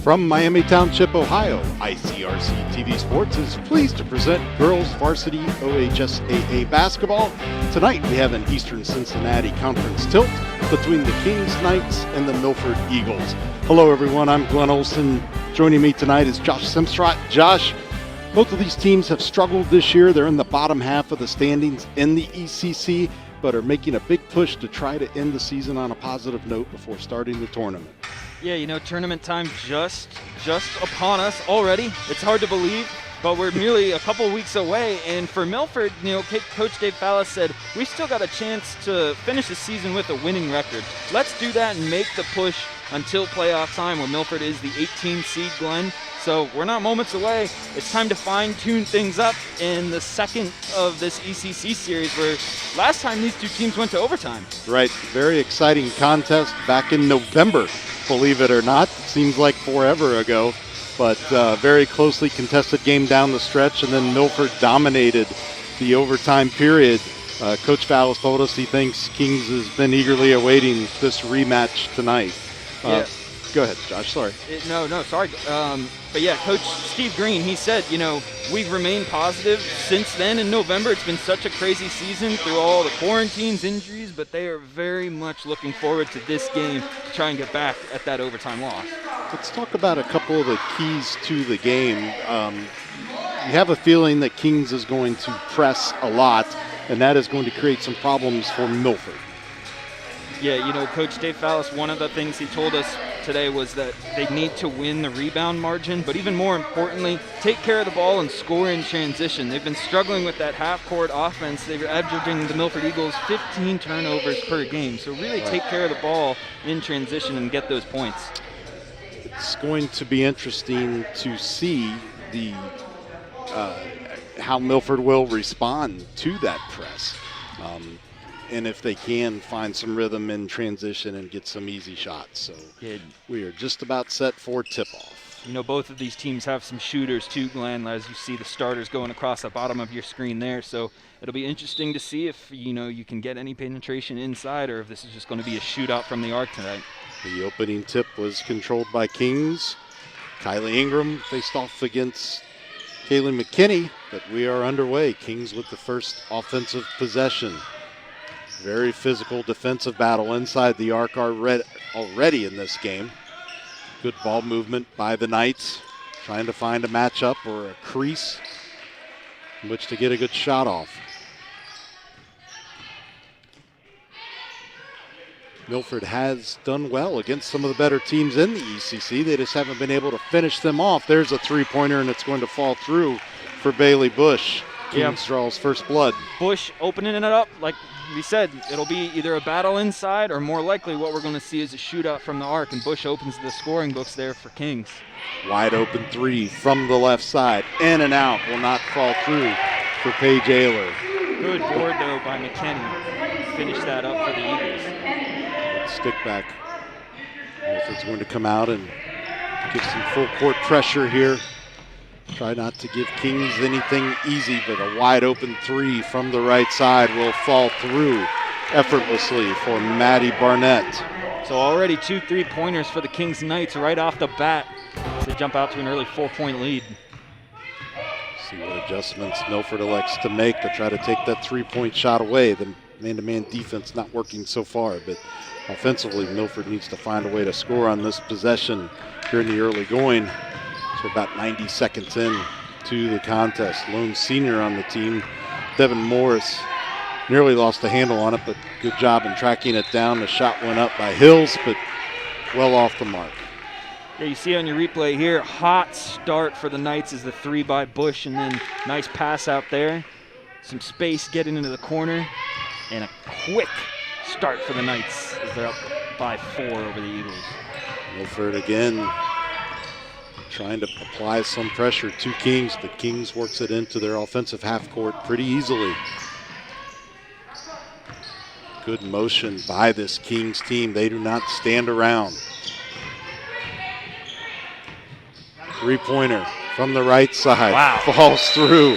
From Miami Township, Ohio, ICRC-TV Sports is pleased to present girls varsity OHSAA basketball. Tonight we have an Eastern Cincinnati Conference tilt between the Kings Knights and the Milford Eagles. Hello everyone, I'm Glenn Olson. Joining me tonight is Josh Simstrot. Josh, both of these teams have struggled this year. They're in the bottom half of the standings in the ECC, but are making a big push to try to end the season on a positive note before starting the tournament. Yeah, you know, tournament time just upon us already. It's hard to believe, but we're merely a couple weeks away. And for Milford, you know, Coach Dave Fallis said, we've still got a chance to finish the season with a winning record. Let's do that and make the push until playoff time, where Milford is the 18 seed, Glenn. So we're not moments away. It's time to fine-tune things up in the second of this ECC series, where last time these two teams went to overtime. Right, very exciting contest back in November, believe it or not. Seems like forever ago, but very closely contested game down the stretch, and then Milford dominated the overtime period. Coach Fallis told us he thinks Kings has been eagerly awaiting this rematch tonight. Yeah. Go ahead, Josh, sorry. Sorry. But yeah, Coach Steve Green, he said, you know, we've remained positive since then in November. It's been such a crazy season through all the quarantines, injuries, but they are very much looking forward to this game to try and get back at that overtime loss. Let's talk about a couple of the keys to the game. You have a feeling that Kings is going to press a lot, and that is going to create some problems for Milford. Yeah, you know, Coach Dave Fallis, one of the things he told us today was that they need to win the rebound margin, but even more importantly, take care of the ball and score in transition. They've been struggling with that half-court offense. They're averaging the Milford Eagles 15 turnovers per game, so really take care of the ball in transition and get those points. It's going to be interesting to see the how Milford will respond to that press. And if they can find some rhythm in transition and get some easy shots. So we are just about set for tip-off. You know, both of these teams have some shooters too, Glenn, as you see the starters going across the bottom of your screen there. So it'll be interesting to see if, you know, you can get any penetration inside, or if this is just going to be a shootout from the arc tonight. The opening tip was controlled by Kings. Kylie Ingram faced off against Kaylee McKinney, but we are underway. Kings with the first offensive possession. Very physical defensive battle inside the arc already in this game. Good ball movement by the Knights, trying to find a matchup or a crease in which to get a good shot off. Milford has done well against some of the better teams in the ECC. They just haven't been able to finish them off. There's a three-pointer, and it's going to fall through for Bailey Bush. Kings draws first blood. Bush opening it up, like we said, it'll be either a battle inside, or more likely what we're going to see is a shootout from the arc, and Bush opens the scoring books there for Kings. Wide open three from the left side. In and out, will not fall through for Paige Ayler. Good board, though, by McKinney. Finish that up for the Eagles. Good stick back. Milford's going to come out and give some full court pressure here. Try not to give Kings anything easy, but a wide open three from the right side will fall through effortlessly for Maddie Barnett. So already 2 3-pointers for the Kings Knights right off the bat to jump out to an early 4-point lead. See what adjustments Milford elects to make to try to take that 3-point shot away. The man-to-man defense not working so far, but offensively Milford needs to find a way to score on this possession here in the early going. So about 90 seconds in to the contest. Lone senior on the team, Devin Morris, nearly lost the handle on it, but good job in tracking it down. The shot went up by Hills, but well off the mark. Yeah, you see on your replay here, hot start for the Knights is the three by Bush, and then nice pass out there. Some space getting into the corner, and a quick start for the Knights as they're up by 4 over the Eagles. Milford again trying to apply some pressure to Kings, but Kings works it into their offensive half court pretty easily. Good motion by this Kings team. They do not stand around. Three-pointer from the right side. Wow. Falls through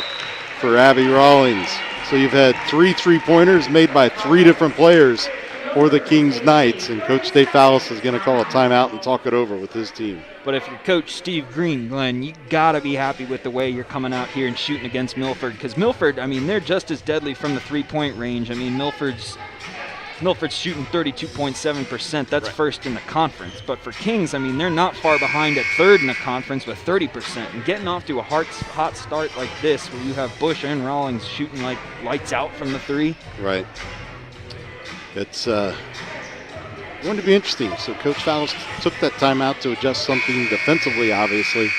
for Abby Rawlings. So you've had 3 3-pointers made by 3 different players for the Kings Knights, and Coach Dave Fallis is going to call a timeout and talk it over with his team. But if you're Coach Steve Green, Glenn, you got to be happy with the way you're coming out here and shooting against Milford, because Milford, I mean, they're just as deadly from the three-point range. I mean, Milford's shooting 32.7%. That's right. First in the conference. But for Kings, I mean, they're not far behind at third in the conference with 30%. And getting off to a hot start like this, where you have Bush and Rawlings shooting like lights out from the three. Right. It's going to be interesting. So Coach Fallis took that timeout to adjust something defensively, obviously,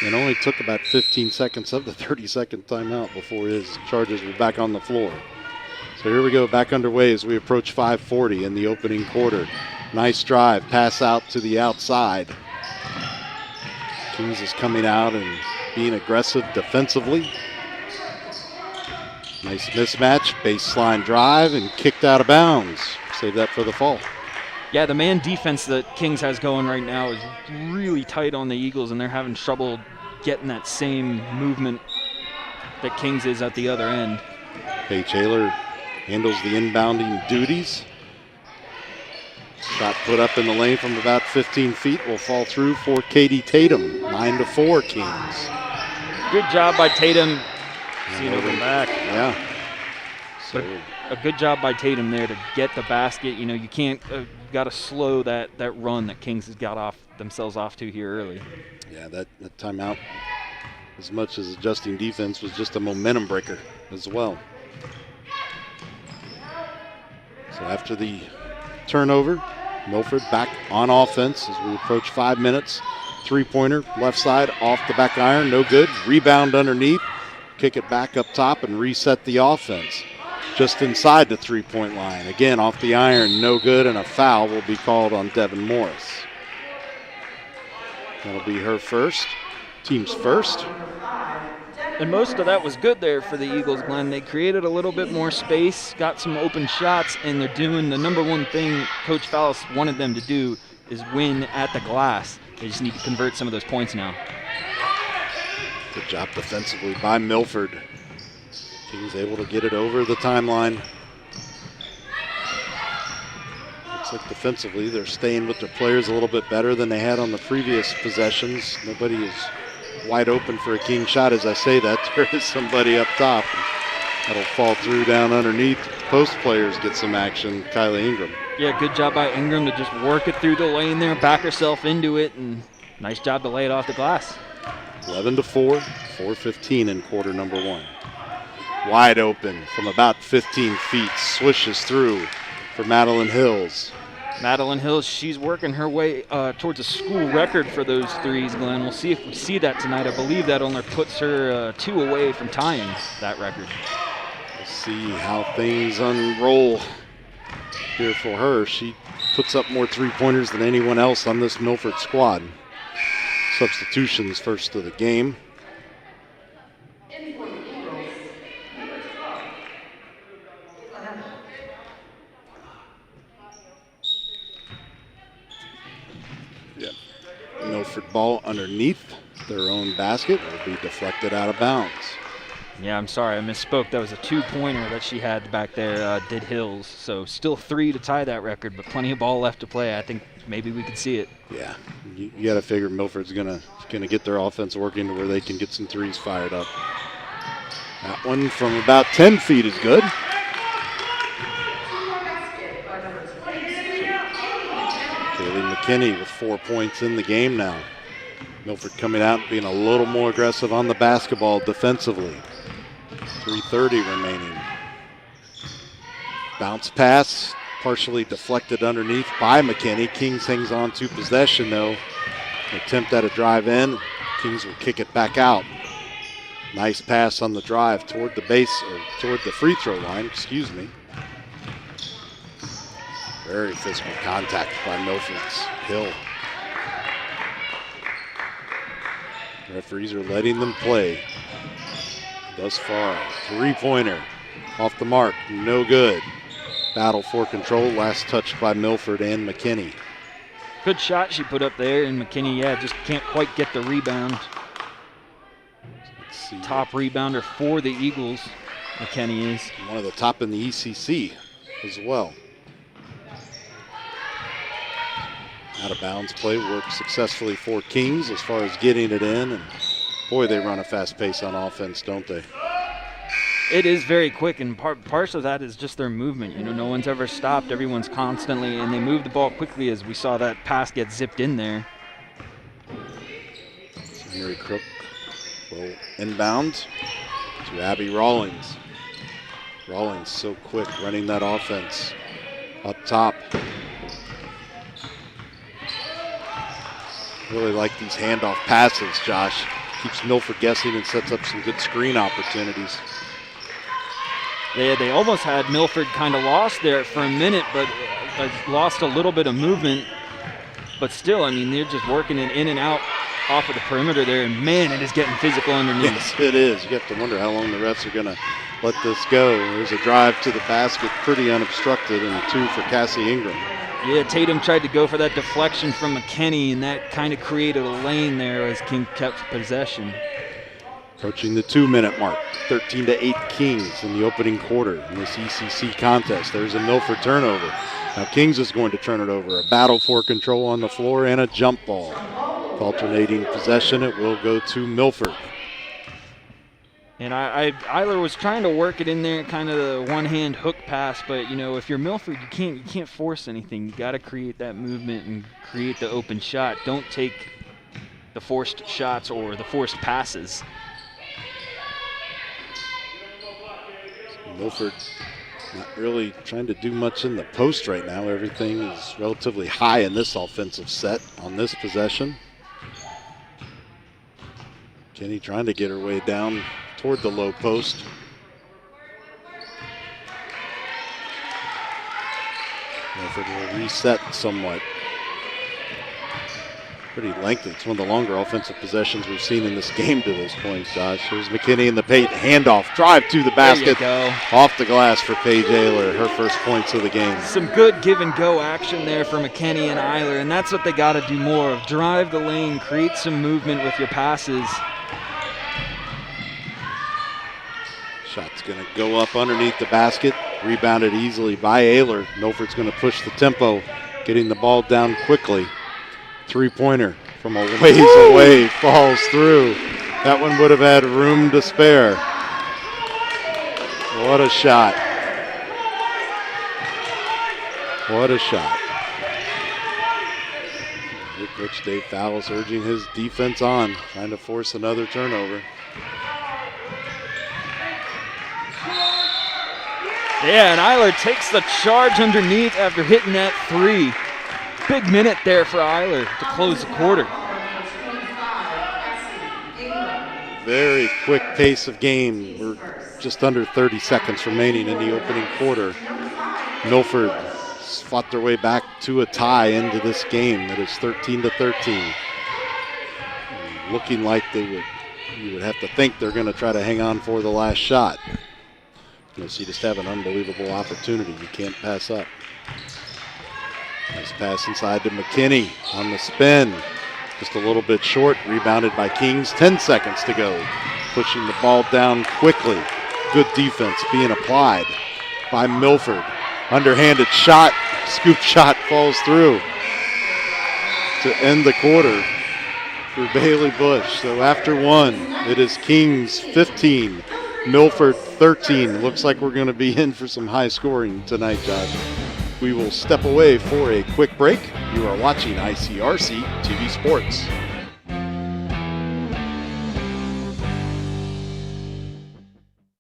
and only took about 15 seconds of the 30-second timeout before his Chargers were back on the floor. So here we go, back underway as we approach 5:40 in the opening quarter. Nice drive, pass out to the outside. Kings is coming out and being aggressive defensively. Nice mismatch, baseline drive, and kicked out of bounds. Save that for the fall. Yeah, the man defense that Kings has going right now is really tight on the Eagles, and they're having trouble getting that same movement that Kings is at the other end. Paige Taylor handles the inbounding duties. Shot put up in the lane from about 15 feet will fall through for Katie Tatum. 9-4 Kings. Good job by Tatum. Seeing over back. Yeah. So a good job by Tatum there to get the basket. You know, you can't, got to slow that run that Kings has got themselves off to here early. yeah, that timeout, as much as adjusting defense, was just a momentum breaker as well. So after the turnover, Milford back on offense as we approach 5 minutes. Three-pointer, left side, off the back iron, no good. Rebound underneath, kick it back up top and reset the offense. Just inside the three-point line. Again, off the iron, no good, and a foul will be called on Devin Morris. That'll be her first, team's first. And most of that was good there for the Eagles, Glenn. They created a little bit more space, got some open shots, and they're doing the number one thing Coach Fallis wanted them to do is win at the glass. They just need to convert some of those points now. Good job defensively by Milford. Kings able to get it over the timeline. Looks like defensively they're staying with their players a little bit better than they had on the previous possessions. Nobody is wide open for a King shot. As I say that, there is somebody up top. That'll fall through down underneath. Post players get some action. Kyla Ingram. Yeah, good job by Ingram to just work it through the lane there, back herself into it, and nice job to lay it off the glass. 11-4, 4:15 in quarter number one. Wide open from about 15 feet, swishes through for Madeline Hills. Madeline Hills, she's working her way towards a school record for those threes, Glenn. We'll see if we see that tonight. I believe that only puts her 2 away from tying that record. We'll see how things unroll here for her. She puts up more three-pointers than anyone else on this Milford squad. Substitutions first of the game. Milford ball underneath their own basket will be deflected out of bounds. Yeah, I'm sorry, I misspoke. That was a 2-pointer that she had back there, did Hills. So still 3 to tie that record, but plenty of ball left to play. I think maybe we could see it. Yeah, you got to figure Milford's gonna get their offense working to where they can get some threes fired up. That one from about 10 feet is good. Kaylee McKinney with 4 points in the game now. Milford coming out and being a little more aggressive on the basketball defensively. 3:30 remaining. Bounce pass, partially deflected underneath by McKinney. Kings hangs on to possession though. Attempt at a drive in. Kings will kick it back out. Nice pass on the drive toward the base, or toward the free throw line, excuse me. Very physical contact by Milford's Hill. Referees are letting them play thus far. Three-pointer off the mark, no good. Battle for control, last touched by Milford and McKinney. Good shot she put up there, and McKinney, yeah, just can't quite get the rebound. Let's see. Top rebounder for the Eagles, McKinney is. One of the top in the ECC as well. Out of bounds play worked successfully for Kings as far as getting it in. And boy, they run a fast pace on offense, don't they? It is very quick, and part of that is just their movement. You know, no one's ever stopped. Everyone's constantly, and they move the ball quickly as we saw that pass get zipped in there. Mary Crook will inbound to Abby Rawlings. Rawlings so quick running that offense up top. Really like these handoff passes, Josh. Keeps Milford guessing and sets up some good screen opportunities. They almost had Milford kind of lost there for a minute, but lost a little bit of movement. But still, I mean, they're just working it in and out off of the perimeter there, and man, it is getting physical underneath. Yes, it is. You have to wonder how long the refs are going to let this go. There's a drive to the basket, pretty unobstructed, and 2 for Cassie Ingram. Yeah, Tatum tried to go for that deflection from McKinney, and that kind of created a lane there as King kept possession. Approaching the 2-minute mark, 13-8 Kings in the opening quarter in this ECC contest. There's a Milford turnover. Now Kings is going to turn it over. A battle for control on the floor and a jump ball. Alternating possession, it will go to Milford. And Eiler was trying to work it in there, kind of the one-hand hook pass, but you know, if you're Milford, you can't force anything. You got to create that movement and create the open shot. Don't take the forced shots or the forced passes. Milford not really trying to do much in the post right now. Everything is relatively high in this offensive set on this possession. Kenny trying to get her way down toward the low post. Milford will reset somewhat. Pretty lengthy. It's one of the longer offensive possessions we've seen in this game to this point, Josh. Here's McKinney in the paint. Handoff. Drive to the basket. There you go. Off the glass for Paige Ayler. Her first points of the game. Some good give and go action there for McKinney and Eiler, and that's what they got to do more of. Drive the lane, create some movement with your passes. Shot's going to go up underneath the basket. Rebounded easily by Ayler. Milford's going to push the tempo, getting the ball down quickly. Three-pointer from a ways away falls through. That one would have had room to spare. What a shot. What a shot. Head coach Dave Fowles urging his defense on, trying to force another turnover. Yeah, and Eiler takes the charge underneath after hitting that three. Big minute there for Eiler to close the quarter. Very quick pace of game. We're just under 30 seconds remaining in the opening quarter. Milford fought their way back to a tie into this game. It is 13-13. Looking like you would have to think they're going to try to hang on for the last shot. You just have an unbelievable opportunity you can't pass up. Nice pass inside to McKinney on the spin. Just a little bit short, rebounded by Kings. 10 seconds to go. Pushing the ball down quickly. Good defense being applied by Milford. Underhanded shot, scoop shot falls through to end the quarter for Bailey Bush. So after one, it is Kings 15, Milford 13. Looks like we're going to be in for some high scoring tonight, Josh. We will step away for a quick break. You are watching ICRC-TV Sports.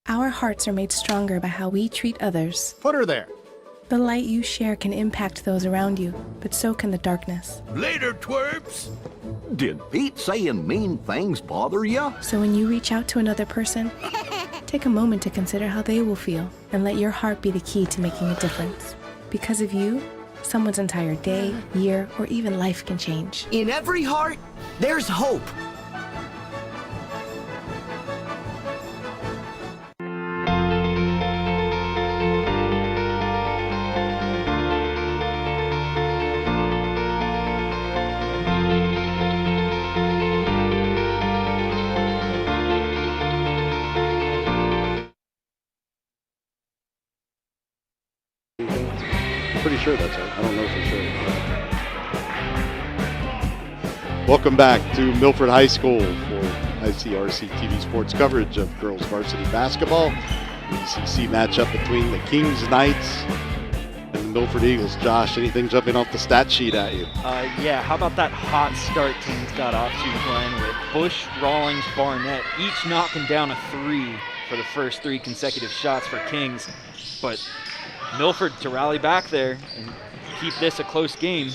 Our hearts are made stronger by how we treat others. Put her there. The light you share can impact those around you, but so can the darkness. Later, twerps. Did Pete saying mean things bother you? So when you reach out to another person, take a moment to consider how they will feel and let your heart be the key to making a difference. Because of you, someone's entire day, year, or even life can change. In every heart, there's hope. Pretty sure that's right. I don't know for sure. Welcome back to Milford High School for ICRC-TV sports coverage of girls varsity basketball. ECC matchup between the Kings Knights and the Milford Eagles. Josh, anything jumping off the stat sheet at you? Yeah, how about that hot start Kings got off to, Glenn, with Bush, Rawlings, Barnett, each knocking down a three for the first three consecutive shots for Kings. But Milford to rally back there and keep this a close game.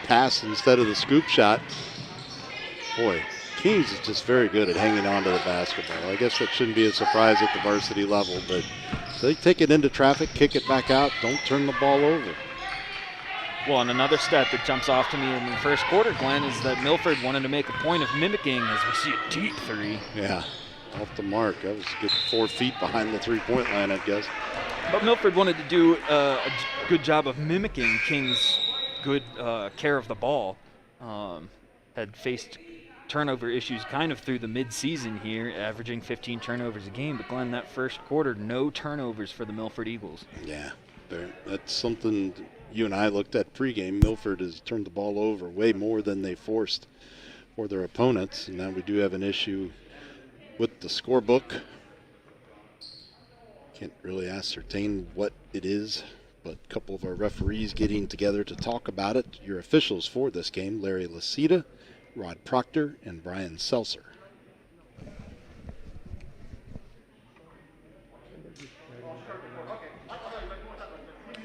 Pass instead of the scoop shot. Boy, Kings is just very good at hanging on to the basketball. I guess that shouldn't be a surprise at the varsity level, but they take it into traffic, kick it back out, don't turn the ball over. Well, and another stat that jumps off to me in the first quarter, Glenn, is that Milford wanted to make a point of mimicking as we see a deep three. Yeah, off the mark. That was a good 4 feet behind the three-point line, I guess. But Milford wanted to do a good job of mimicking Kings' good care of the ball. Had faced turnover issues kind of through the mid-season here, averaging 15 turnovers a game. But Glenn, that first quarter, no turnovers for the Milford Eagles. Yeah, that's something you and I looked at pregame. Milford has turned the ball over way more than they forced for their opponents. And now we do have an issue with the scorebook. Can't really ascertain what it is, but a couple of our referees getting together to talk about it. Your officials for this game, Larry Lasita, Rod Proctor, and Brian Seltzer.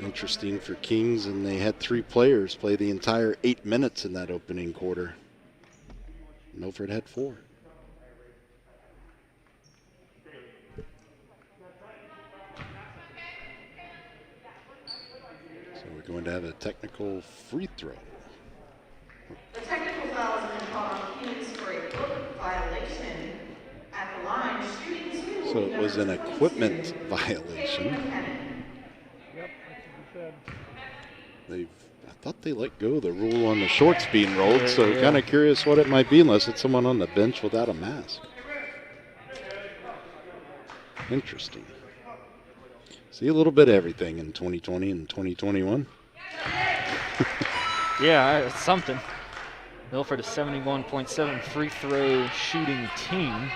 Interesting for Kings, and they had 3 players play the entire 8 minutes in that opening quarter. Milford had 4. So we're going to have a technical free throw. The technical foul has been called on Kings for a foot violation at the line. Shooting 2. So it was an equipment violation. I thought they let go of the rule on the shorts being rolled, so kind of curious what it might be unless it's someone on the bench without a mask. Interesting. See a little bit of everything in 2020 and 2021. Yeah, it's something. Milford is 71.7 free throw shooting team.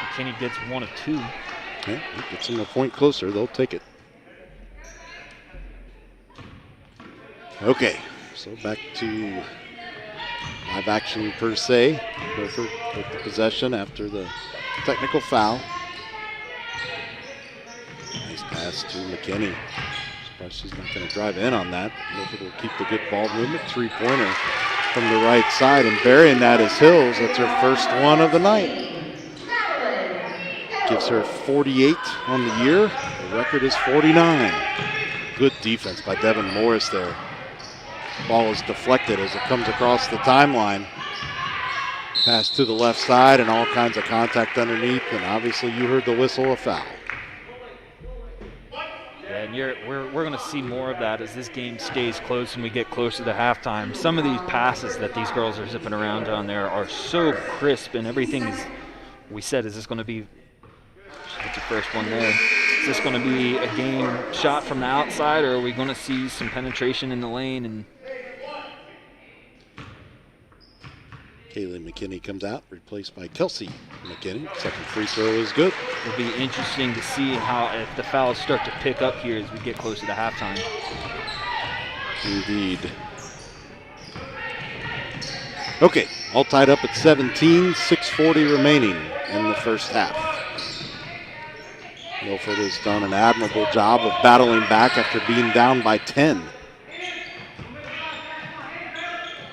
McKinney gets 1 of 2. Yeah, gets them a point closer. They'll take it. Okay, so back to live action per se. Milford with the possession after the technical foul. Nice pass to McKinney. Surprised she's not going to drive in on that. Milford will keep the good ball movement. 3-pointer from the right side, and burying that is Hills. That's her first one of the night. Gives her 48 on the year. The record is 49. Good defense by Devin Morris there. Ball is deflected as it comes across the timeline. Pass to the left side and all kinds of contact underneath, and obviously you heard the whistle, a foul. Yeah, and we're going to see more of that as this game stays close and we get closer to halftime. Some of these passes that these girls are zipping around down there are so crisp, and everything is, we said, is this going to be, what's the first one there? Is this going to be a game shot from the outside, or are we going to see some penetration in the lane? And Kaylee McKinney comes out, replaced by Kelsey McKinney. Second free throw is good. it'll be interesting to see how, if the fouls start to pick up here as we get closer to halftime. Indeed. Okay, all tied up at 17, 6:40 remaining in the first half. Milford has done an admirable job of battling back after being down by 10.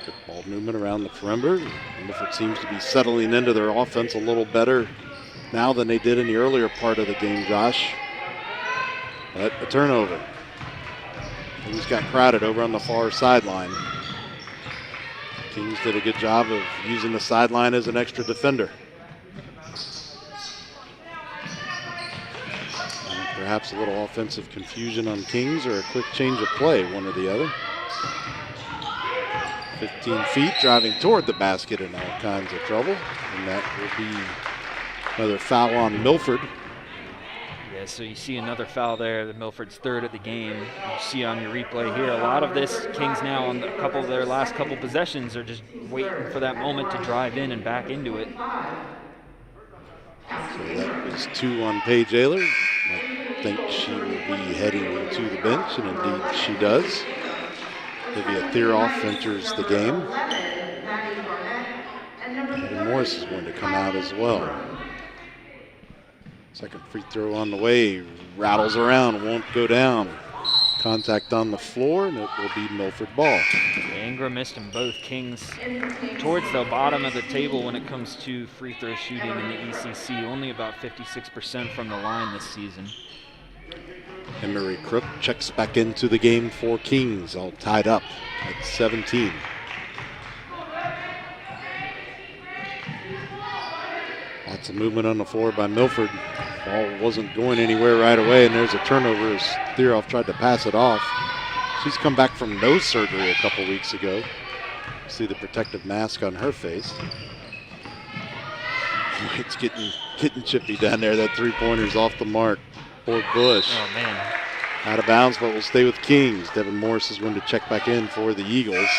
Good ball movement around the perimeter. Milford seems to be settling into their offense a little better now than they did in the earlier part of the game, Josh. But a turnover. Kings got crowded over on the far sideline. Kings did a good job of using the sideline as an extra defender. Perhaps a little offensive confusion on Kings, or a quick change of play, one or the other. 15 feet, driving toward the basket in all kinds of trouble. And that will be another foul on Milford. Yeah, so you see another foul there, the Milford's third of the game. You see on your replay here, a lot of this, Kings now on a couple of their last couple possessions are just waiting for that moment to drive in and back into it. So that was 2 on Paige Ayler. I think she will be heading to the bench, and indeed she does. Olivia Theroff enters the game. And Morris is going to come out as well. Second free throw on the way, rattles around, won't go down. Contact on the floor, and it will be Milford ball. Ingram missed them both. Kings towards the bottom of the table when it comes to free throw shooting in the ECC, only about 56% from the line this season. Emery Crook checks back into the game for Kings, all tied up at 17. Lots of movement on the floor by Milford. Ball wasn't going anywhere right away, and there's a turnover as Theroff tried to pass it off. She's come back from nose surgery a couple weeks ago. See the protective mask on her face. It's getting chippy down there. That three-pointer's off the mark. Poor Bush. Oh, man. Out of bounds, but will stay with Kings. Devin Morris is going to check back in for the Eagles.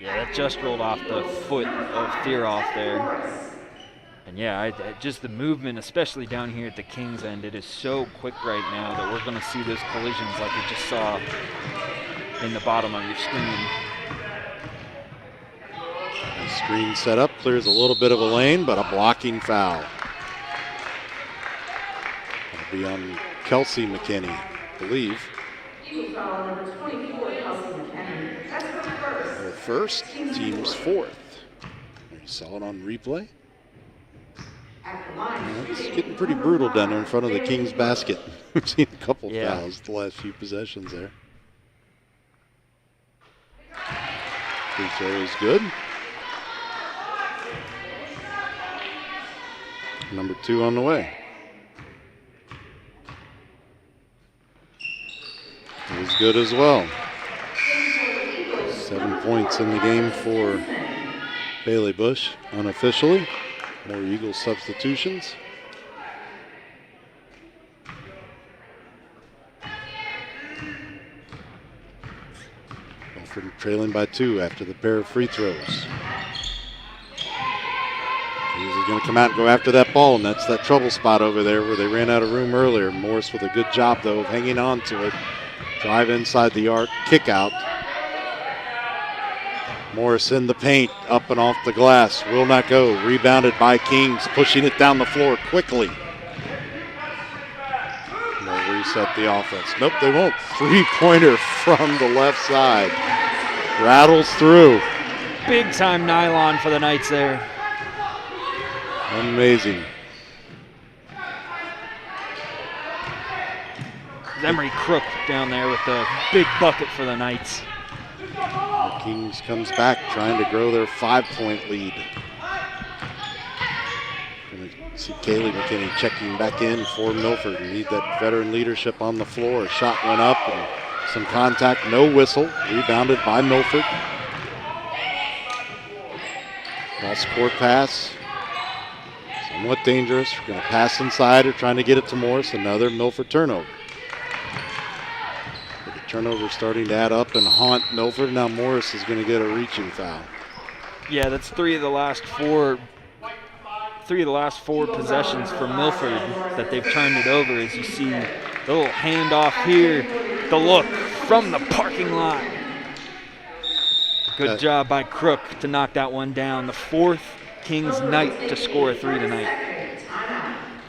Yeah, that just rolled off the foot of Theroff there. And yeah, just the movement, especially down here at the Kings end, it is so quick right now that we're going to see those collisions like you just saw in the bottom of your screen. A screen set up, clears a little bit of a lane, but a blocking foul. It'll be on Kelsey McKinney, I believe. Foul number 24, Kelsey McKinney. That's her first. Her first, team's fourth. You saw it on replay. It's getting pretty brutal down there in front of the Kings basket. We've seen a couple fouls the last few possessions there. Free throw is good. Number 2 on the way. It was good as well. 7 points in the game for Bailey Bush unofficially. More Eagles substitutions. Milford trailing by 2 after the pair of free throws. Kings is going to come out and go after that ball, and that's that trouble spot over there where they ran out of room earlier. Morris with a good job, though, of hanging on to it. Drive inside the arc, kick out. Morris in the paint, up and off the glass, will not go. Rebounded by Kings, pushing it down the floor quickly. They'll reset the offense. Nope, they won't. Three-pointer from the left side. Rattles through. Big time nylon for the Knights there. Amazing. Emery Crook down there with the big bucket for the Knights. The Kings comes back trying to grow their 5-point lead. Going to see Kaylee McKinney checking back in for Milford. Need that veteran leadership on the floor. Shot went up and some contact, no whistle. Rebounded by Milford. Cross court pass. Somewhat dangerous. Going to pass inside or trying to get it to Morris. Another Milford turnover. Turnover starting to add up and haunt Milford. Now Morris is going to get a reaching foul. Yeah, that's three of the last four possessions for Milford that they've turned it over. As you see, the little handoff here, the look from the parking lot. Good job by Crook to knock that one down. The fourth Kings night to score a 3 tonight.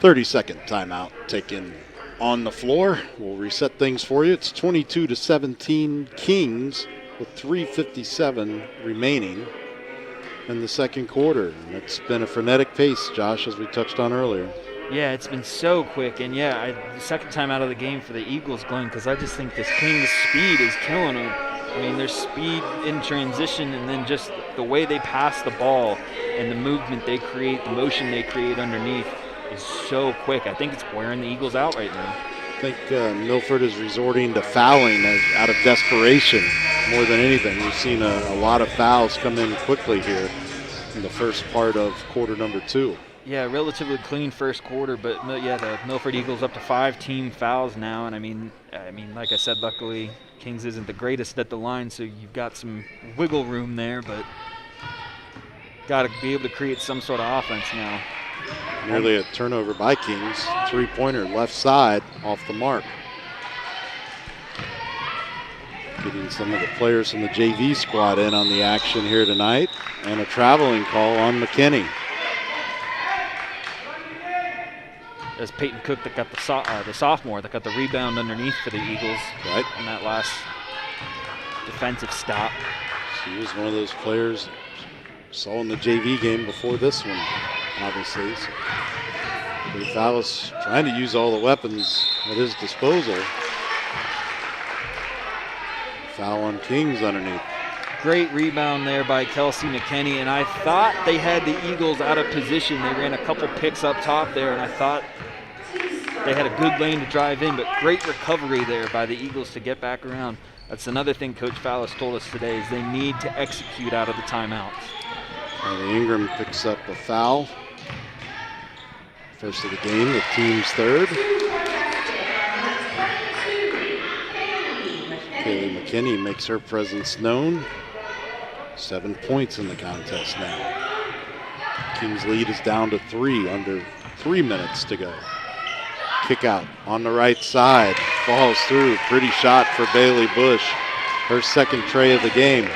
30-second timeout taken on the floor. We'll reset things for you. It's 22-17 Kings with 3:57 remaining in the second quarter. And it's been a frenetic pace, Josh, as we touched on earlier. Yeah, it's been so quick. And yeah, the second time out of the game for the Eagles, Glenn, because I just think this Kings speed is killing them. I mean, their speed in transition and then just the way they pass the ball and the movement they create, the motion they create underneath is so quick. I think it's wearing the Eagles out right now. I think Milford is resorting to fouling out of desperation more than anything. We've seen a lot of fouls come in quickly here in the first part of quarter number 2. Yeah, relatively clean first quarter, but yeah, the Milford Eagles up to 5 team fouls now, and I mean, like I said, luckily Kings isn't the greatest at the line, so you've got some wiggle room there, but got to be able to create some sort of offense now. Nearly a turnover by Kings. 3-pointer left side off the mark. Getting some of the players from the JV squad in on the action here tonight, and a traveling call on McKinney. As Peyton Cook that got the sophomore that got the rebound underneath for the Eagles on that last defensive stop. She was one of those players saw in the JV game before this one, obviously. So Fallis trying to use all the weapons at his disposal. Foul on Kings underneath. Great rebound there by Kelsey McKinney, and I thought they had the Eagles out of position. They ran a couple picks up top there, and I thought they had a good lane to drive in, but great recovery there by the Eagles to get back around. That's another thing Coach Fallis told us today is they need to execute out of the timeouts. And Ingram picks up a foul. First of the game, the team's third. Kaylee McKinney makes her presence known. 7 points in the contest now. Kings lead is down to 3, under 3 minutes to go. Kick out on the right side, falls through. Pretty shot for Bailey Bush. Her second tray of the game.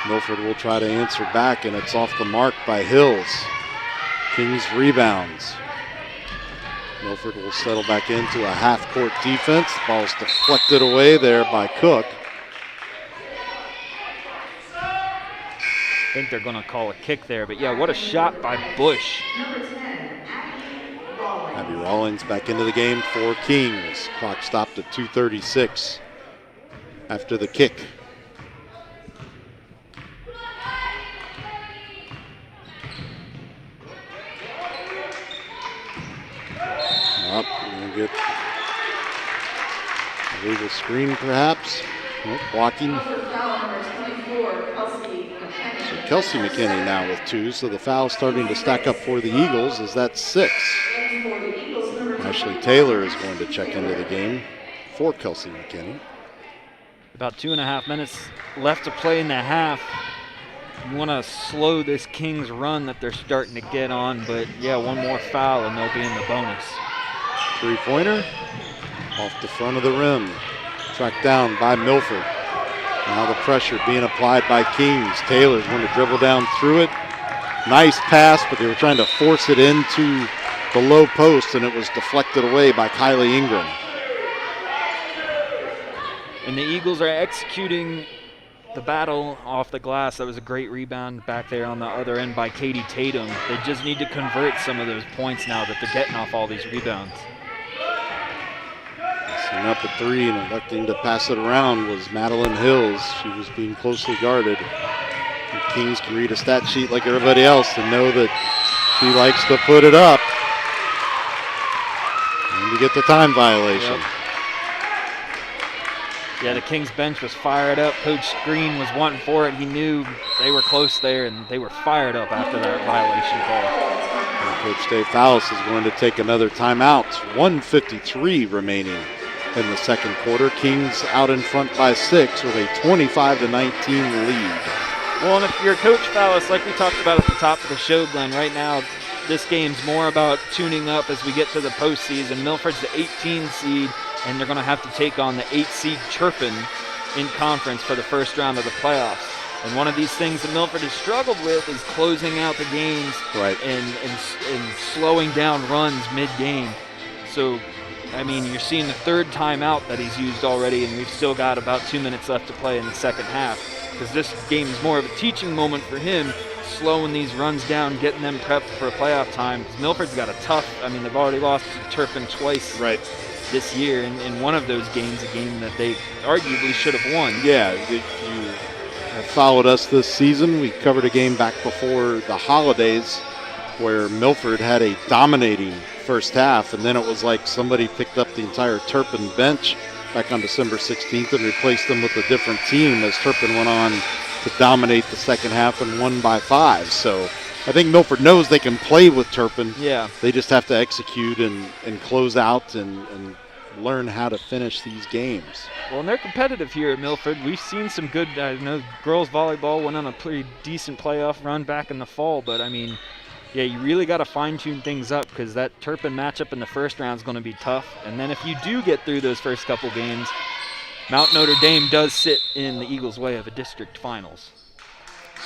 Milford will try to answer back, and it's off the mark by Hills. Kings rebounds. Milford will settle back into a half-court defense. Ball's deflected away there by Cook. I think they're going to call a kick there, but yeah, what a shot by Bush. Abby Rawlings back into the game for Kings. Clock stopped at 2:36 after the kick. Up, we'll get a legal screen perhaps. Nope, blocking. So Kelsey McKinney now with 2, so the foul starting to stack up for the Eagles as that's 6. Ashley Taylor is going to check into the game for Kelsey McKinney. About 2.5 minutes left to play in the half. You want to slow this Kings run that they're starting to get on, but yeah, one more foul and they'll be in the bonus. 3-pointer off the front of the rim. Tracked down by Milford. Now the pressure being applied by Kings. Taylor's going to dribble down through it. Nice pass, but they were trying to force it into the low post, and it was deflected away by Kylie Ingram. And the Eagles are executing the battle off the glass. That was a great rebound back there on the other end by Katie Tatum. They just need to convert some of those points now that they're getting off all these rebounds. Seen up at 3 and electing to pass it around was Madeline Hills. She was being closely guarded. And Kings can read a stat sheet like everybody else and know that she likes to put it up. And you get the time violation. Yep. Yeah, the Kings bench was fired up. Coach Green was wanting for it. He knew they were close there, and they were fired up after that violation call. And Coach Dave Fallis is going to take another timeout. 1:53 remaining in the second quarter. Kings out in front by 6 with a 25-19 lead. Well, and if you're Coach Fallis, like we talked about at the top of the show, Glenn, right now this game's more about tuning up as we get to the postseason. Milford's the 18 seed, and they're going to have to take on the 8 seed Turpin in conference for the first round of the playoffs. And one of these things that Milford has struggled with is closing out the games and slowing down runs mid-game. So, I mean, you're seeing the third timeout that he's used already, and we've still got about 2 minutes left to play in the second half. Because this game is more of a teaching moment for him, slowing these runs down, getting them prepped for a playoff time. Because Milford's got a tough, I mean, they've already lost to Turpin twice this year in one of those games, a game that they arguably should have won. Yeah, if you have followed us this season, we covered a game back before the holidays where Milford had a dominating first half, and then it was like somebody picked up the entire Turpin bench back on December 16th and replaced them with a different team as Turpin went on to dominate the second half and won by 5. So I think Milford knows they can play with Turpin. Yeah. They just have to execute and close out and learn how to finish these games. Well, and they're competitive here at Milford. We've seen some good, I know girls volleyball went on a pretty decent playoff run back in the fall, but I mean, yeah, you really got to fine-tune things up because that Turpin matchup in the first round is going to be tough. And then if you do get through those first couple games, Mount Notre Dame does sit in the Eagles' way of a district finals.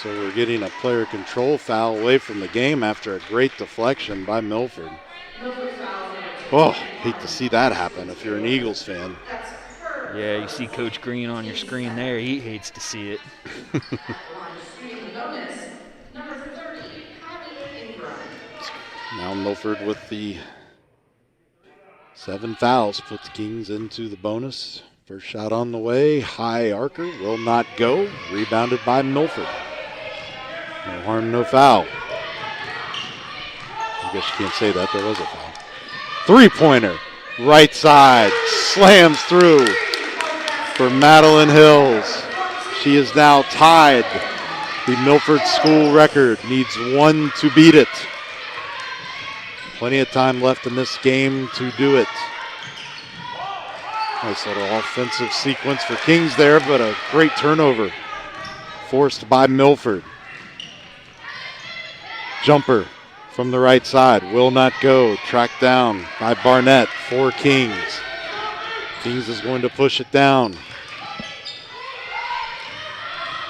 So we're getting a player control foul away from the game after a great deflection by Milford. Oh, hate to see that happen if you're an Eagles fan. Yeah, you see Coach Green on your screen there. He hates to see it. Now Milford with the 7 fouls puts Kings into the bonus. First shot on the way. High archer will not go. Rebounded by Milford. No harm, no foul. I guess you can't say that. There was a foul. Three-pointer. Right side. Slams through for Madeline Hills. She is now tied the Milford school record. Needs one to beat it. Plenty of time left in this game to do it. Nice little offensive sequence for Kings there, but a great turnover forced by Milford. Jumper from the right side will not go. Tracked down by Barnett for Kings. Kings is going to push it down.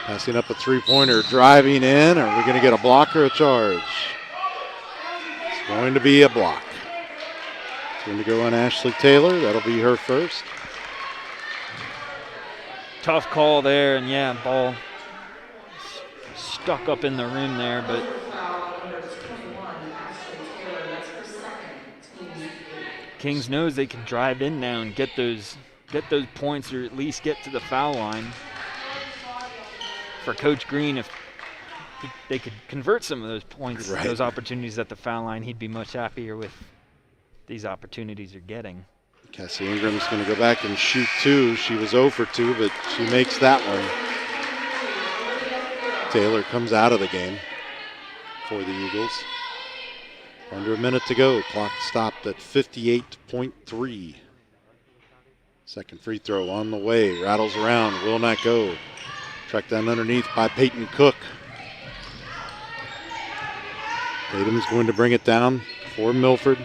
Passing up a three-pointer, driving in. Are we going to get a block or a charge? It's going to be a block. It's going to go on Ashley Taylor. That'll be her first. Tough call there, and yeah, ball stuck up in the rim there, but Kings knows they can drive in now and get those points, or at least get to the foul line. For Coach Green, if they could convert some of those points, right, those opportunities at the foul line, he'd be much happier with these opportunities they're getting. Cassie Ingram's going to go back and shoot two. She was 0 for 2, but she makes that one. Taylor comes out of the game for the Eagles. Under a minute to go. Clock stopped at 58.3. Second free throw on the way. Rattles around. Will not go. Tracked down underneath by Peyton Cook. Tatum's going to bring it down for Milford.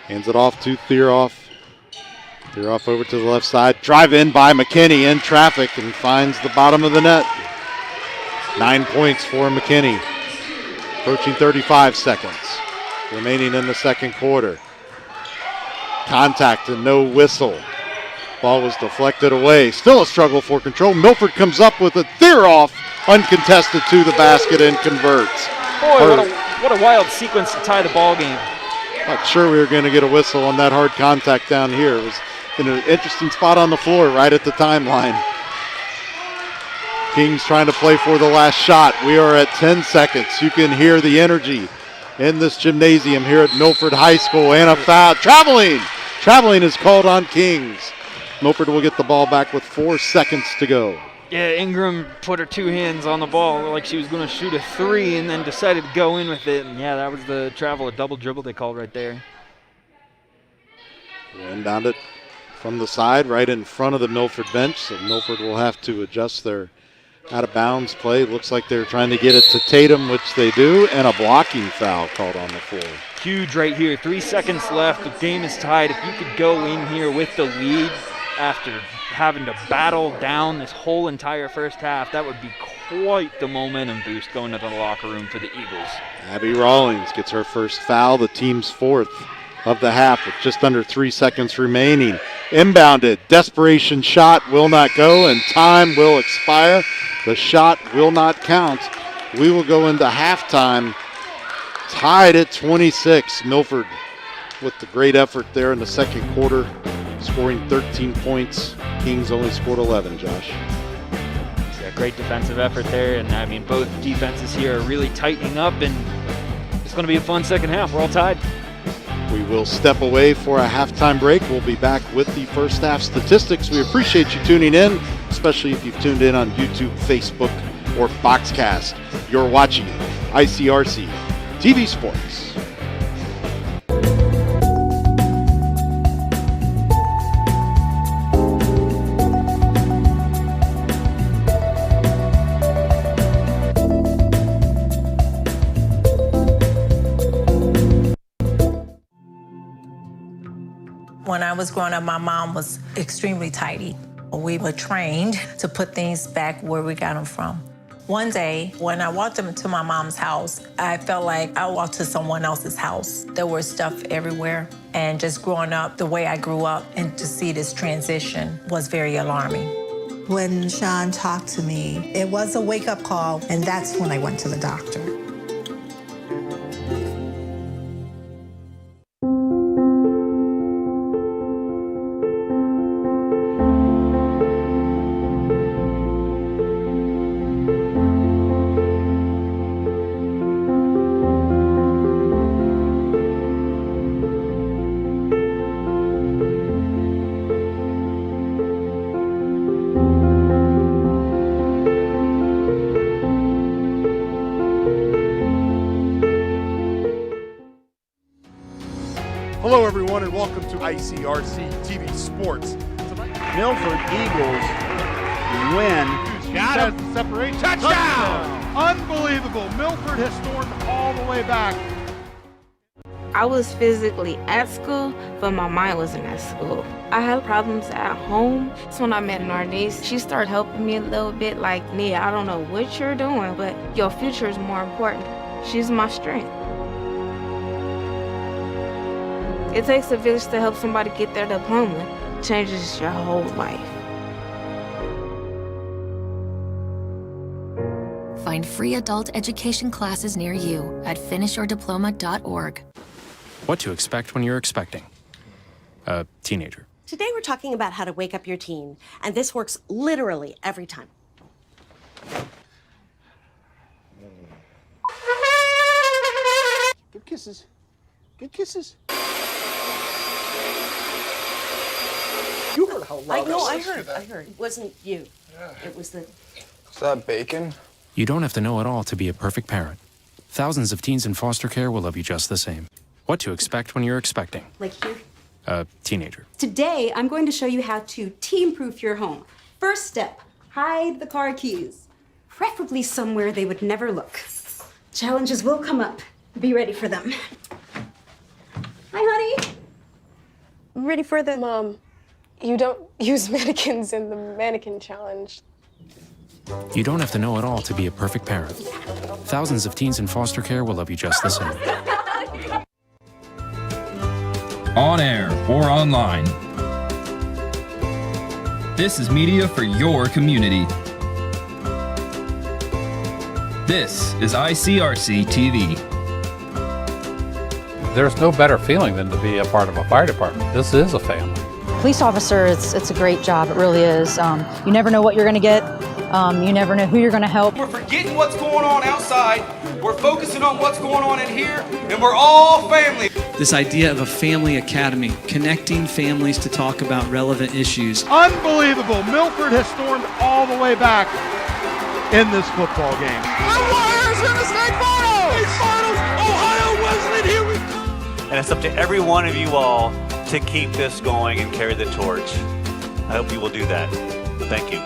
Hands it off to Thieroff. Thieroff over to the left side. Drive in by McKinney in traffic and finds the bottom of the net. 9 points for McKinney. Approaching 35 seconds remaining in the second quarter. Contact and no whistle. Ball was deflected away. Still a struggle for control. Milford comes up with a Thieroff uncontested to the basket and converts. Boy, what a wild sequence to tie the ball game. Not sure we were going to get a whistle on that hard contact down here. It was in an interesting spot on the floor right at the timeline. Kings trying to play for the last shot. We are at 10 seconds. You can hear the energy in this gymnasium here at Milford High School. And a foul. Traveling is called on Kings. Milford will get the ball back with 4 seconds to go. Yeah, Ingram put her two hands on the ball like she was going to shoot a three and then decided to go in with it. And yeah, that was the travel, a double dribble they called right there. We'll inbound it from the side right in front of the Milford bench. So Milford will have to adjust their out of bounds play. Looks like they're trying to get it to Tatum, which they do, and a blocking foul called on the floor. Huge right here. 3 seconds left. The game is tied. If you could go in here with the lead after having to battle down this whole entire first half, that would be quite the momentum boost going to the locker room for the Eagles. Abby Rawlings gets her first foul, the team's fourth of the half with just under 3 seconds remaining. Inbounded, desperation shot will not go, and time will expire. The shot will not count. We will go into halftime tied at 26. Milford with the great effort there in the second quarter, scoring 13 points. Kings only scored 11, Josh. Yeah, great defensive effort there, and I mean both defenses here are really tightening up, and it's going to be a fun second half. We're all tied. We will step away for a halftime break. We'll be back with the first half statistics. We appreciate you tuning in, especially if you've tuned in on YouTube, Facebook, or Boxcast. You're watching ICRC TV Sports. When I was growing up, my mom was extremely tidy. We were trained to put things back where we got them from. One day, when I walked into my mom's house, I felt like I walked to someone else's house. There was stuff everywhere, and just growing up the way I grew up and to see this transition was very alarming. When Sean talked to me, it was a wake-up call, and that's when I went to the doctor. Hello, everyone, and welcome to ICRC-TV Sports. Tonight, Milford Eagles win. Got him. Separation. Touchdown! Unbelievable. Milford has stormed all the way back. I was physically at school, but my mind wasn't at school. I had problems at home. So when I met Narnese, she started helping me a little bit, like, Nia, I don't know what you're doing, but your future is more important. She's my strength. It takes a village to help somebody get their diploma. It changes your whole life. Find free adult education classes near you at finishyourdiploma.org. What to expect when you're expecting a teenager. Today we're talking about how to wake up your teen, and this works literally every time. Good kisses. Good kisses. You heard how loud I heard. It wasn't you. Yeah. It was the... Is that bacon? You don't have to know it all to be a perfect parent. Thousands of teens in foster care will love you just the same. What to expect when you're expecting like here? A teenager. Today, I'm going to show you how to teen-proof your home. First step, hide the car keys. Preferably somewhere they would never look. Challenges will come up. Be ready for them. Hi, honey. Ready for the... Mom, you don't use mannequins in the mannequin challenge. You don't have to know it all to be a perfect parent. Thousands of teens in foster care will love you just the same. On air or online. This is media for your community. This is ICRC-TV. There's no better feeling than to be a part of a fire department. This is a family. Police officer, it's a great job. It really is. You never know what you're going to get. You never know who you're going to help. We're forgetting what's going on outside. We're focusing on what's going on in here, and we're all family. This idea of a family academy, connecting families to talk about relevant issues. Unbelievable. Milford has stormed all the way back in this football game. The Warriors in the state finals! State finals! Ohio Wesleyan, here we go! And it's up to every one of you all to keep this going and carry the torch. I hope you will do that. Thank you.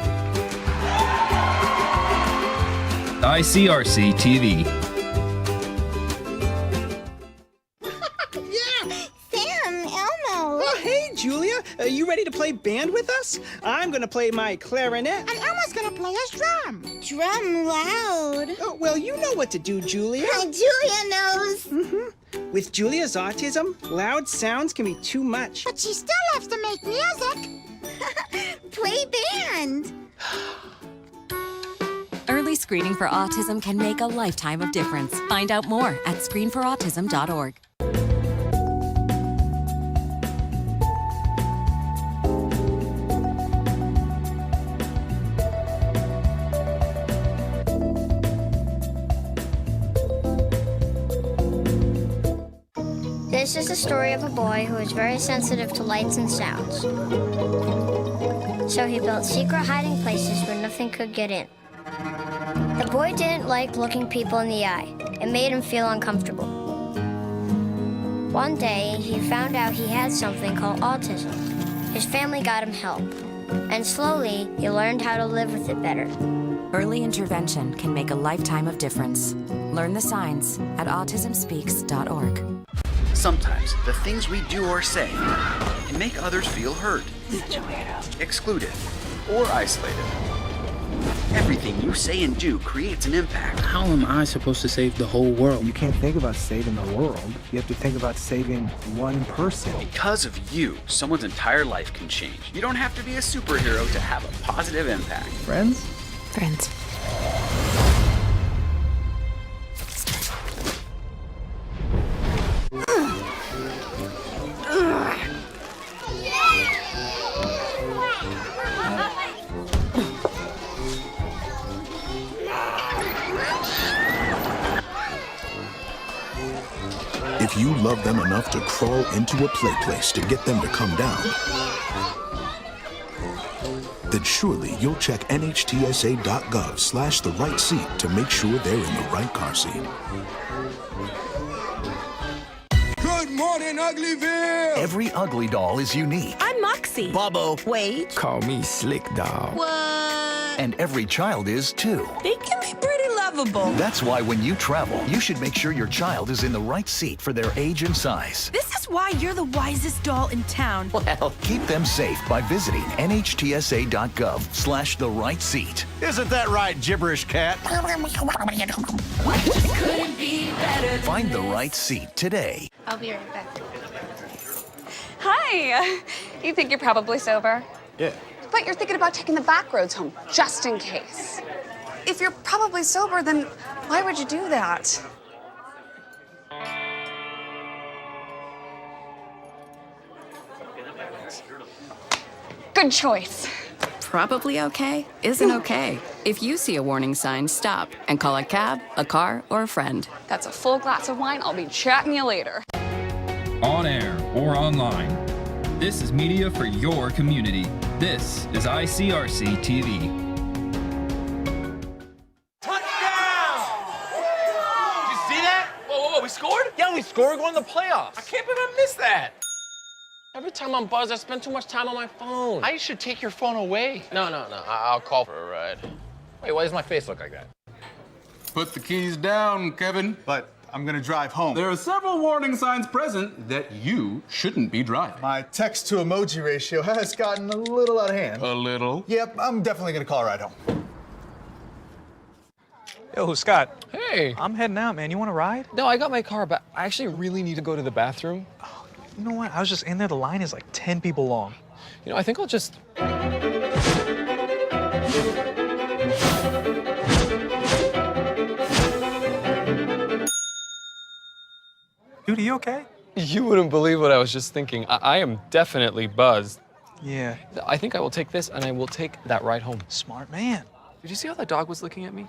ICRC-TV. Julia, are you ready to play band with us? I'm gonna play my clarinet. And Elmo's gonna play his drum. Drum loud. Oh, well, you know what to do, Julia. Julia knows. Mm-hmm. With Julia's autism, loud sounds can be too much. But she still loves to make music. Play band. Early screening for autism can make a lifetime of difference. Find out more at screenforautism.org. This is the story of a boy who is very sensitive to lights and sounds. So he built secret hiding places where nothing could get in. The boy didn't like looking people in the eye. It made him feel uncomfortable. One day, he found out he had something called autism. His family got him help, and slowly, he learned how to live with it better. Early intervention can make a lifetime of difference. Learn the signs at autismspeaks.org. Sometimes the things we do or say can make others feel hurt, excluded, or isolated. Everything you say and do creates an impact. How am I supposed to save the whole world? You can't think about saving the world. You have to think about saving one person. Because of you, someone's entire life can change. You don't have to be a superhero to have a positive impact. Friends? Friends. If you love them enough to crawl into a play place to get them to come down, then surely you'll check nhtsa.gov/the-right seat to make sure they're in the right car seat. Good morning, Uglyville! Every ugly doll is unique. I'm Moxie. Bobo. Wait. Call me Slick Doll. What? And every child is too. They can be pretty lovable. That's why when you travel, you should make sure your child is in the right seat for their age and size. This is why you're the wisest doll in town. Well, keep them safe by visiting nhtsa.gov/the-right seat. Isn't that right, gibberish cat? Couldn't be better. Find the right seat today. I'll be right back. Hi. You think you're probably sober? Yeah. But you're thinking about taking the back roads home, just in case. If you're probably sober, then why would you do that? Good choice. Probably okay isn't okay. If you see a warning sign, stop and call a cab, a car, or a friend. That's a full glass of wine. I'll be chatting you later. On air or online, this is media for your community. This is ICRC-TV. We scored? Yeah, we scored. We're going to the playoffs. I can't believe I missed that. Every time I'm buzzed, I spend too much time on my phone. I should take your phone away. No. I'll call for a ride. Wait, why does my face look like that? Put the keys down, Kevin. But I'm gonna drive home. There are several warning signs present that you shouldn't be driving. My text to emoji ratio has gotten a little out of hand. A little? Yep, I'm definitely gonna call a ride home. Yo, Scott. Hey. I'm heading out, man. You want to ride? No, I got my car, but I actually really need to go to the bathroom. Oh, you know what? I was just in there. The line is like 10 people long. You know, I think I'll just... Dude, are you okay? You wouldn't believe what I was just thinking. I am definitely buzzed. Yeah. I think I will take this, and I will take that ride home. Smart man. Did you see how that dog was looking at me?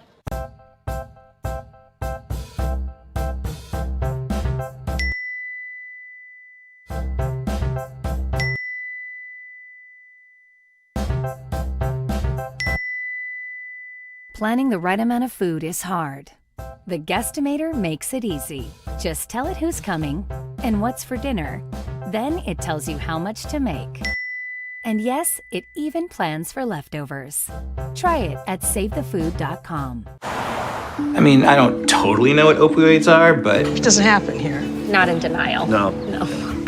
Planning the right amount of food is hard. The Guestimator makes it easy. Just tell it who's coming and what's for dinner. Then it tells you how much to make. And yes, it even plans for leftovers. Try it at SaveTheFood.com. I mean, I don't totally know what opioids are, but... It doesn't happen here. Not in denial. No.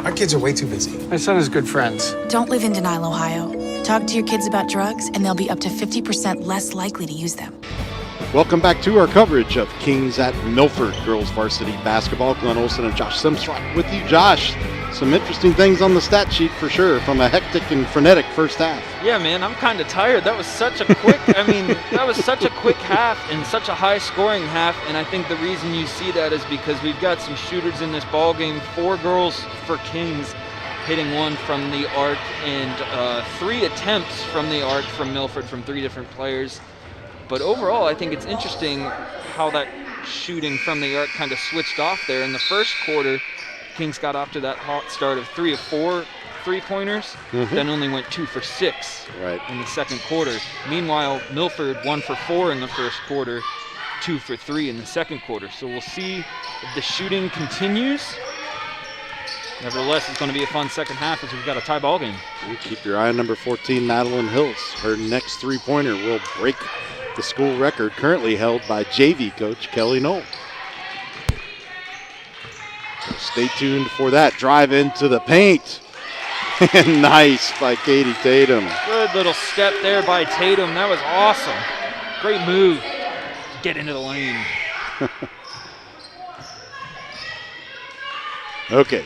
Our kids are way too busy. My son has good friends. Don't live in denial, Ohio. Talk to your kids about drugs, and they'll be up to 50% less likely to use them. Welcome back to our coverage of Kings at Milford girls varsity basketball. Glenn Olson and Josh Simsrock with you. Josh, some interesting things on the stat sheet for sure from a hectic and frenetic first half. Yeah, man, I'm kind of tired. That was such a quick, that was such a quick half and such a high-scoring half, and I think the reason you see that is because we've got some shooters in this ball game. 4 girls for Kings hitting 1 from the arc and 3 attempts from the arc from Milford from 3 different players. But overall, I think it's interesting how that shooting from the arc kind of switched off there. In the first quarter, Kings got off to that hot start of 3 of 4 3-pointers, then only went 2 for 6 in the second quarter. Meanwhile, Milford 1 for 4 in the first quarter, 2 for 3 in the second quarter. So we'll see if the shooting continues. Nevertheless, it's going to be a fun second half as we've got a tie ball game. You keep your eye on number 14, Madeline Hills. Her next three-pointer will break the school record currently held by JV coach Kelly Knoll. So stay tuned for that. Drive into the paint. And nice by Katie Tatum. Good little step there by Tatum. That was awesome. Great move. Get into the lane. Okay.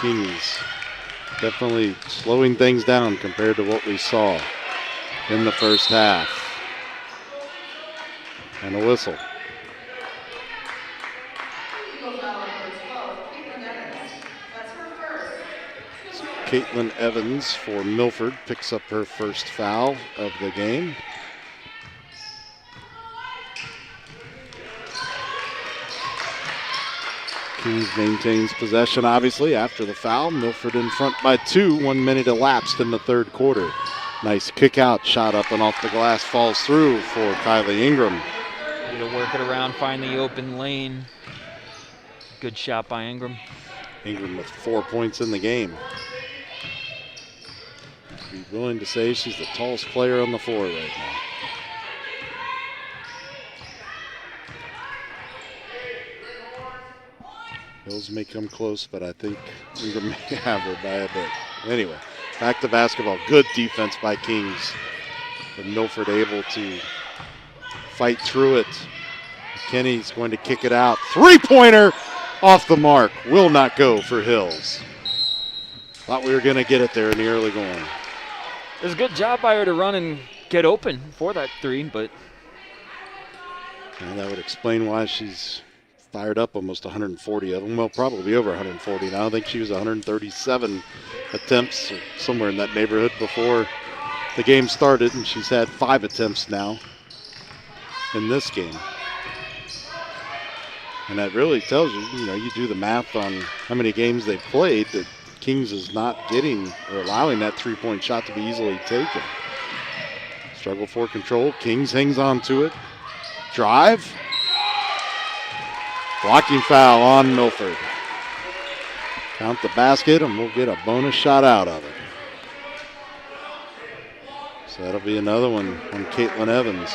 Kings definitely slowing things down compared to what we saw in the first half. And a whistle. So Caitlin Evans for Milford picks up her first foul of the game. Kings maintains possession, obviously, after the foul. Milford in front by 2. 1 minute elapsed in the third quarter. Nice kick out, shot up and off the glass, falls through for Kylie Ingram. Need to work it around, find the open lane. Good shot by Ingram. Ingram with 4 points in the game. Be willing to say she's the tallest player on the floor right now. Hills may come close, but I think Ingram may have her by a bit. Anyway, back to basketball. Good defense by Kings. But Milford able to fight through it. McKinney's going to kick it out. Three-pointer off the mark. Will not go for Hills. Thought we were going to get it there in the early going. It was a good job by her to run and get open for that three, but... And that would explain why she's fired up almost 140 of them. Well, probably over 140 now. I think she was 137 attempts, or somewhere in that neighborhood before the game started, and she's had 5 attempts now in this game. And that really tells you, you do the math on how many games they've played, that Kings is not getting or allowing that three-point shot to be easily taken. Struggle for control. Kings hangs on to it. Drive. Blocking foul on Milford. Count the basket and we'll get a bonus shot out of it. So that'll be another one on Caitlin Evans.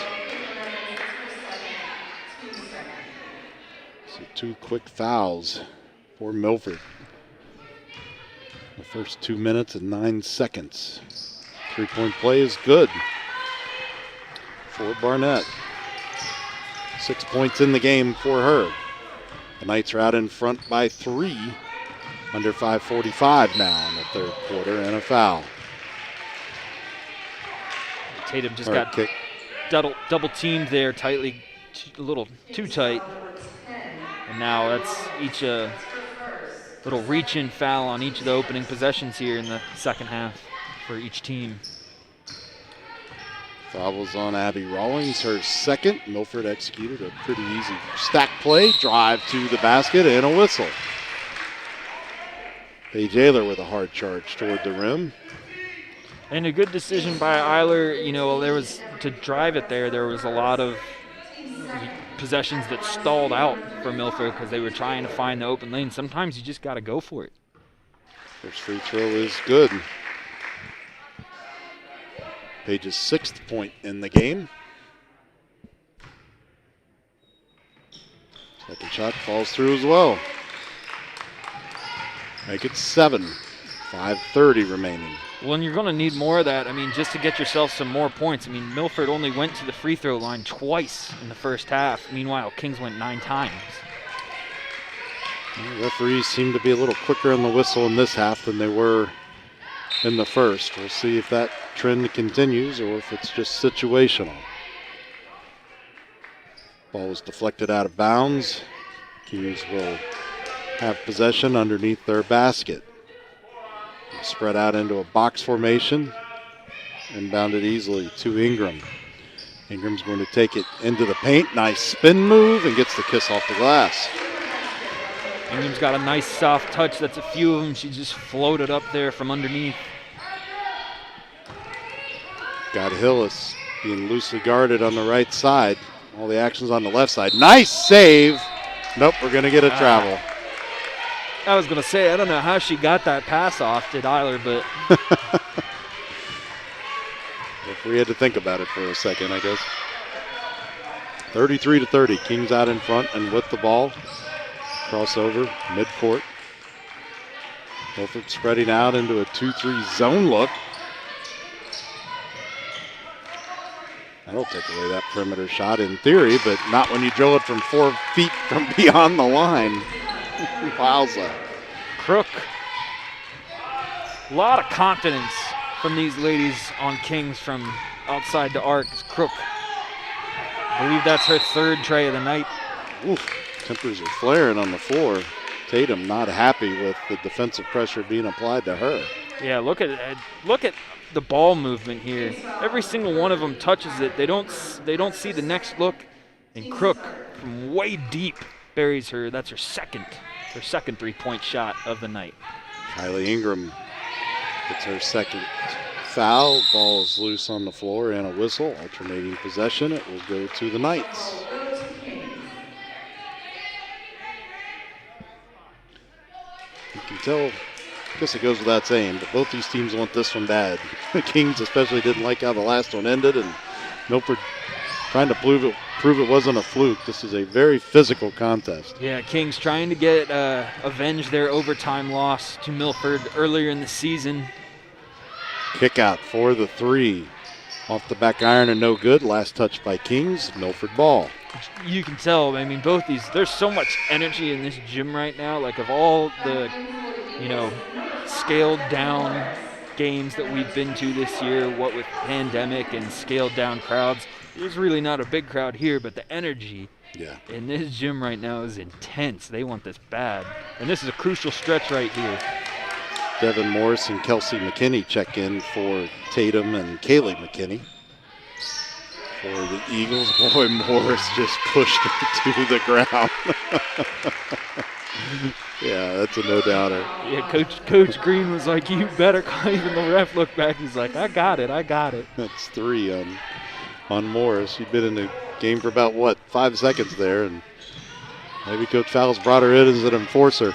So 2 quick fouls for Milford. The first 2 minutes and 9 seconds. 3-point play is good for Barnett. 6 points in the game for her. The Knights are out in front by 3. Under 5:45 now in the third quarter, and a foul. Tatum just got double teamed there tightly, a little too tight. And now that's each little reach-in foul on each of the opening possessions here in the second half for each team. Foul was on Abby Rawlings, her second. Milford executed a pretty easy stack play, drive to the basket, and a whistle. Paige Ayler with a hard charge toward the rim. And a good decision by Eiler. There was, to drive it there was a lot of possessions that stalled out for Milford because they were trying to find the open lane. Sometimes you just got to go for it. First free throw is good. Paige's 6th point in the game. Second shot falls through as well. Make it 7. 5:30 remaining. Well, and you're going to need more of that. Just to get yourself some more points. Milford only went to the free throw line twice in the first half. Meanwhile, Kings went 9 times. The referees seem to be a little quicker on the whistle in this half than they were in the first. We'll see if that trend continues or if it's just situational. Ball is deflected out of bounds. Kings will have possession underneath their basket. Spread out into a box formation. Inbounded easily to Ingram. Ingram's going to take it into the paint. Nice spin move and gets the kiss off the glass. Ingram's got a nice soft touch. That's a few of them. She just floated up there from underneath. Got Hillis being loosely guarded on the right side. All the action's on the left side. Nice save. Nope, we're going to get a travel. I was going to say, I don't know how she got that pass off to Eiler, but. If we had to think about it for a second, I guess. 33-30. Kings out in front and with the ball. Crossover, midcourt. Milford spreading out into a 2-3 zone look. That'll take away that perimeter shot in theory, but not when you drill it from 4 feet from beyond the line. Wowza. Crook. A lot of confidence from these ladies on Kings from outside the arc. Crook. I believe that's her 3rd tray of the night. Oof. Tempers are flaring on the floor. Tatum not happy with the defensive pressure being applied to her. Yeah, look at the ball movement here. Every single one of them touches it. They don't see the next look. And Crook from way deep buries her. That's her second 3-point shot of the night. Kylie Ingram gets her 2nd foul. Ball is loose on the floor and a whistle. Alternating possession. It will go to the Knights. You can tell, I guess it goes without saying, but both these teams want this one bad. The Kings especially didn't like how the last one ended, and Milford trying to prove it wasn't a fluke. This is a very physical contest. Yeah, Kings trying to get avenge their overtime loss to Milford earlier in the season. Kick out for the 3. Off the back iron and no good. Last touch by Kings. Milford ball. You can tell, I mean, both these, there's so much energy in this gym right now. Like, of all the, scaled down games that we've been to this year, what with pandemic and scaled down crowds, there's really not a big crowd here, but the energy in this gym right now is intense. They want this bad. And this is a crucial stretch right here. Devin Morris and Kelsey McKinney check in for Tatum and Kaylee McKinney. For the Eagles, boy, Morris just pushed her to the ground. Yeah, that's a no-doubter. Yeah, Coach Green was like, you better, even the ref looked back, he's like, I got it. That's 3 on Morris. She'd been in the game for about, 5 seconds there, and maybe Coach Fowles brought her in as an enforcer.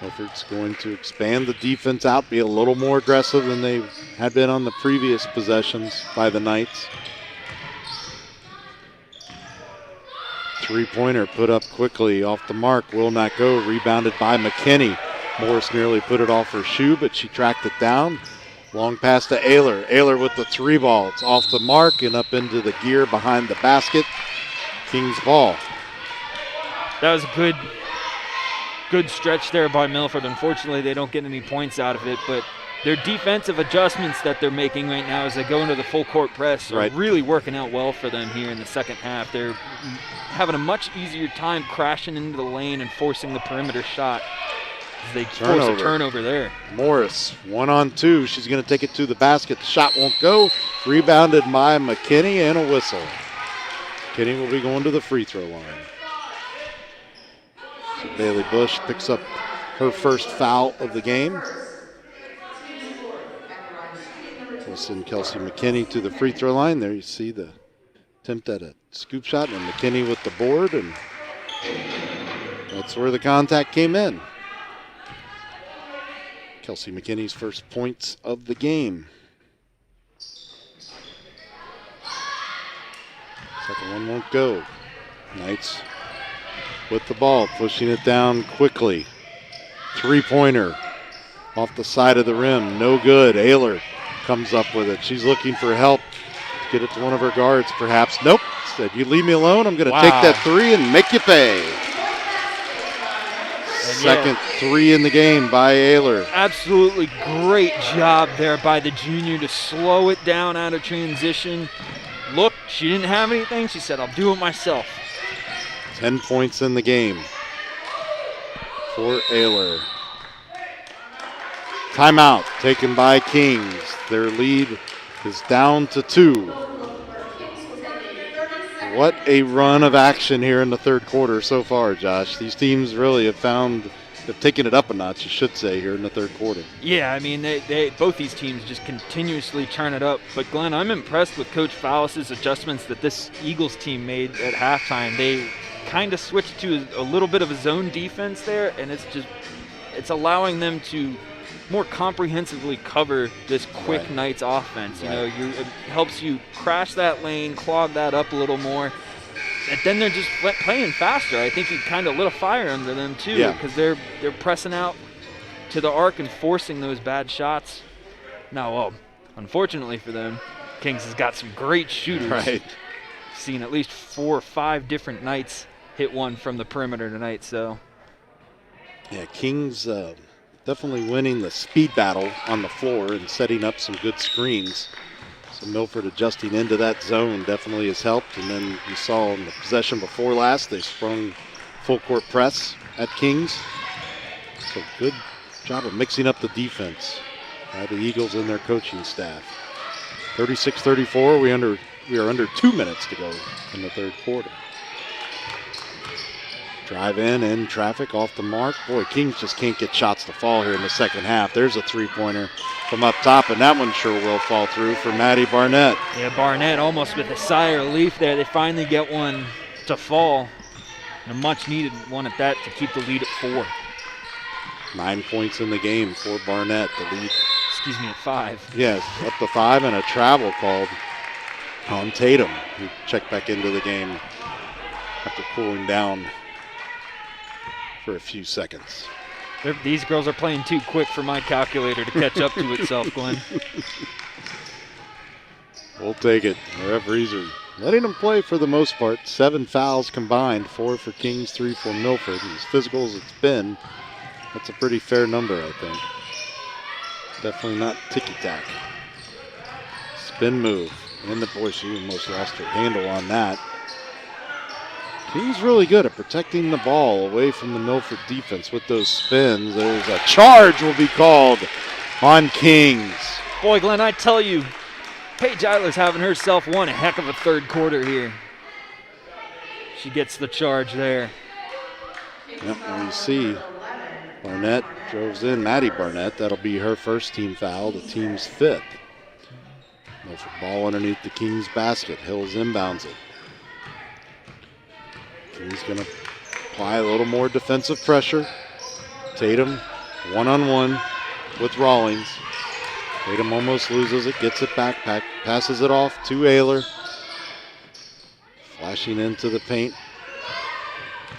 Milford's going to expand the defense out, be a little more aggressive than they had been on the previous possessions by the Knights. 3-pointer put up quickly off the mark, will not go, rebounded by McKinney. Morris nearly put it off her shoe, but she tracked it down. Long pass to Ayler. Ayler with the 3 ball. It's off the mark and up into the gear behind the basket. Kings ball. That was a good stretch there by Milford. Unfortunately, they don't get any points out of it, but their defensive adjustments that they're making right now as they go into the full court press are really working out well for them here in the second half. They're having a much easier time crashing into the lane and forcing the perimeter shot as they force a turnover there. Morris, 1-on-2. She's going to take it to the basket. The shot won't go. Rebounded by McKinney and a whistle. McKinney will be going to the free throw line. So Bailey Bush picks up her first foul of the game. We'll send Kelsey McKinney to the free throw line. There you see the attempt at a scoop shot, and McKinney with the board, and that's where the contact came in. Kelsey McKinney's first points of the game. Second one won't go. Knights with the ball, pushing it down quickly. 3-pointer off the side of the rim, no good. Ayler comes up with it. She's looking for help to get it to one of her guards, perhaps. Nope. Said, you leave me alone. I'm going to take that 3 and make you pay. Second 3 in the game by Ayler. Absolutely great job there by the junior to slow it down out of transition. Look, she didn't have anything. She said, I'll do it myself. 10 points in the game for Ayler. Timeout taken by Kings. Their lead is down to 2. What a run of action here in the third quarter so far, Josh. These teams really have found They've taken it up a notch, you should say, here in the third quarter. Yeah, I mean, they both these teams just continuously turn it up. But, Glenn, I'm impressed with Coach Fallis's adjustments that this Eagles team made at halftime. They kind of switched to a little bit of a zone defense there, and it's allowing them to more comprehensively cover this quick Knights offense. You know, it helps you crash that lane, clog that up a little more. And then they're just playing faster. I think he kind of lit a fire under them, too, because they're pressing out to the arc and forcing those bad shots. Now, well, unfortunately for them, Kings has got some great shooters. Right. Seen at least 4 or 5 different Knights hit one from the perimeter tonight, so. Yeah, Kings definitely winning the speed battle on the floor and setting up some good screens. So Milford adjusting into that zone definitely has helped. And then you saw in the possession before last, they sprung full court press at Kings. So good job of mixing up the defense by the Eagles and their coaching staff. 36-34, we are under 2 minutes to go in the third quarter. Drive in traffic off the mark. Boy, Kings just can't get shots to fall here in the second half. There's a three-pointer from up top, and that one sure will fall through for Maddie Barnett. Yeah, Barnett almost with a sigh of relief there. They finally get one to fall. And a much-needed one at that to keep the lead at 4. 9 points in the game for Barnett. The lead. Excuse me, at 5. Yes, up to 5, and a travel called on Tatum, who checked back into the game after cooling down for a few seconds. These girls are playing too quick for my calculator to catch up to itself, Glenn. We'll take it. The referees are letting them play for the most part. 7 fouls combined, 4 for Kings, 3 for Milford. As physical as it's been, that's a pretty fair number, I think. Definitely not ticky-tack. Spin move. And the boy, she almost lost her handle on that. Kings really good at protecting the ball away from the Milford defense with those spins. There's a charge will be called on Kings. Boy, Glenn, I tell you, Paige Eiler's having herself one heck of a third quarter here. She gets the charge there. Yep, and you see Barnett drove in, Maddie Barnett. That'll be her first team foul, the team's 5th. Milford ball underneath the Kings basket. Hills inbounds it. He's going to apply a little more defensive pressure. Tatum, one-on-one with Rawlings. Tatum almost loses it, gets it back, passes it off to Ayler. Flashing into the paint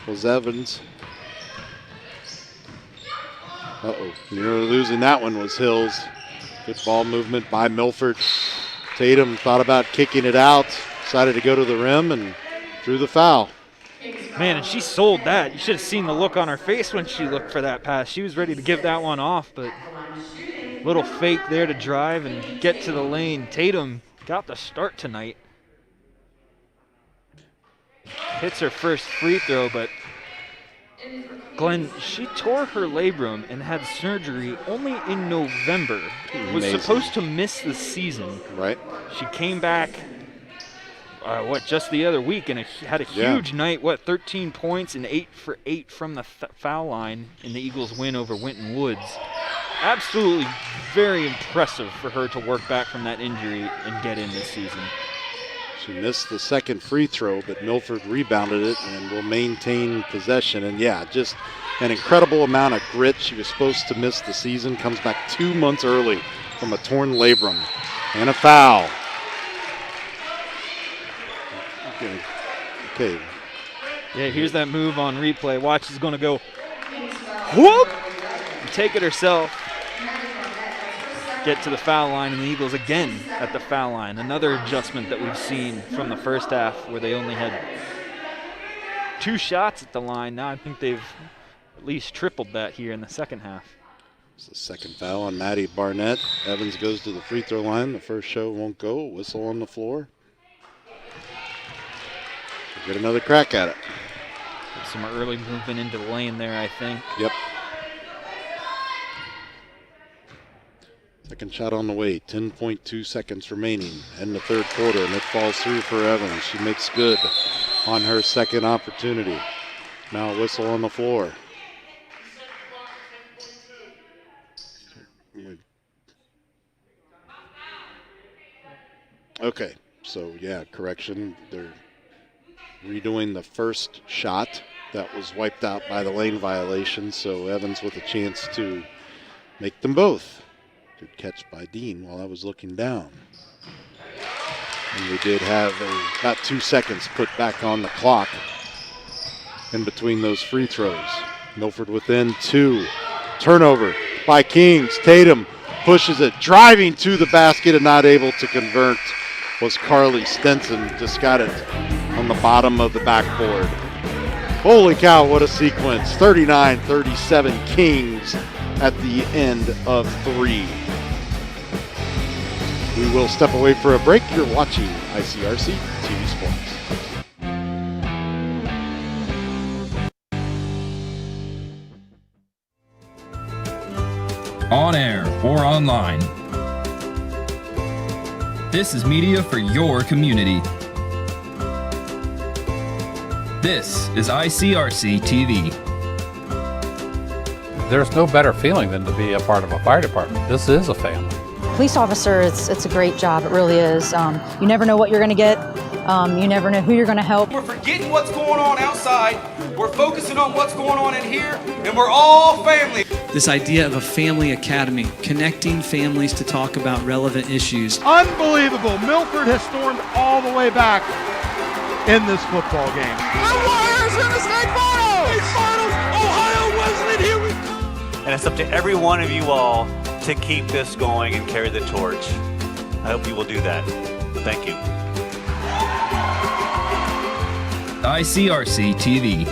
was Evans. Nearly losing that one was Hills. Good ball movement by Milford. Tatum thought about kicking it out, decided to go to the rim and drew the foul. Man, and she sold that. You should have seen the look on her face when she looked for that pass. She was ready to give that one off, but little fake there to drive and get to the lane. Tatum got the start tonight. Hits her first free throw, but Glenn, she tore her labrum and had surgery only in November. Was supposed to miss the season. Right. She came back just the other week and had a huge night, 13 points and 8 for 8 from the foul line in the Eagles' win over Winton Woods. Absolutely very impressive for her to work back from that injury and get in this season. She missed the second free throw, but Milford rebounded it and will maintain possession. And just an incredible amount of grit. She was supposed to miss the season, comes back 2 months early from a torn labrum. And a foul. Okay. Yeah, here's that move on replay. Watch, is going to go whoop, and take it herself. Get to the foul line, and the Eagles again at the foul line. Another adjustment that we've seen from the first half where they only had 2 shots at the line. Now I think they've at least tripled that here in the second half. It's the second foul on Maddie Barnett. Evans goes to the free throw line. The first show won't go. Whistle on the floor. Get another crack at it. Some early movement into the lane there, I think. Yep. Second shot on the way. 10.2 seconds remaining in the third quarter, and it falls through for Evans. She makes good on her second opportunity. Now a whistle on the floor. Okay, so yeah, correction. They're redoing the first shot that was wiped out by the lane violation, so Evans with a chance to make them both. Good catch by Dean while I was looking down. And we did have about 2 seconds put back on the clock in between those free throws. Milford within 2. Turnover by Kings. Tatum pushes it, driving to the basket and not able to convert was Carly Stenson. Just got it on the bottom of the backboard. Holy cow, what a sequence. 39-37 Kings at the end of 3. We will step away for a break. You're watching ICRC-TV Sports. On air or online. This is media for your community. This is ICRC-TV. There's no better feeling than to be a part of a fire department. This is a family. Police officer, it's a great job. It really is. You never know what you're going to get. You never know who you're going to help. We're forgetting what's going on outside. We're focusing on what's going on in here, and we're all family. This idea of a family academy, connecting families to talk about relevant issues. Unbelievable. Milford has stormed all the way back in this football game. The Warriors in the state finals! State finals! Ohio Wesleyan, here we come! And it's up to every one of you all to keep this going and carry the torch. I hope you will do that. Thank you. ICRC-TV.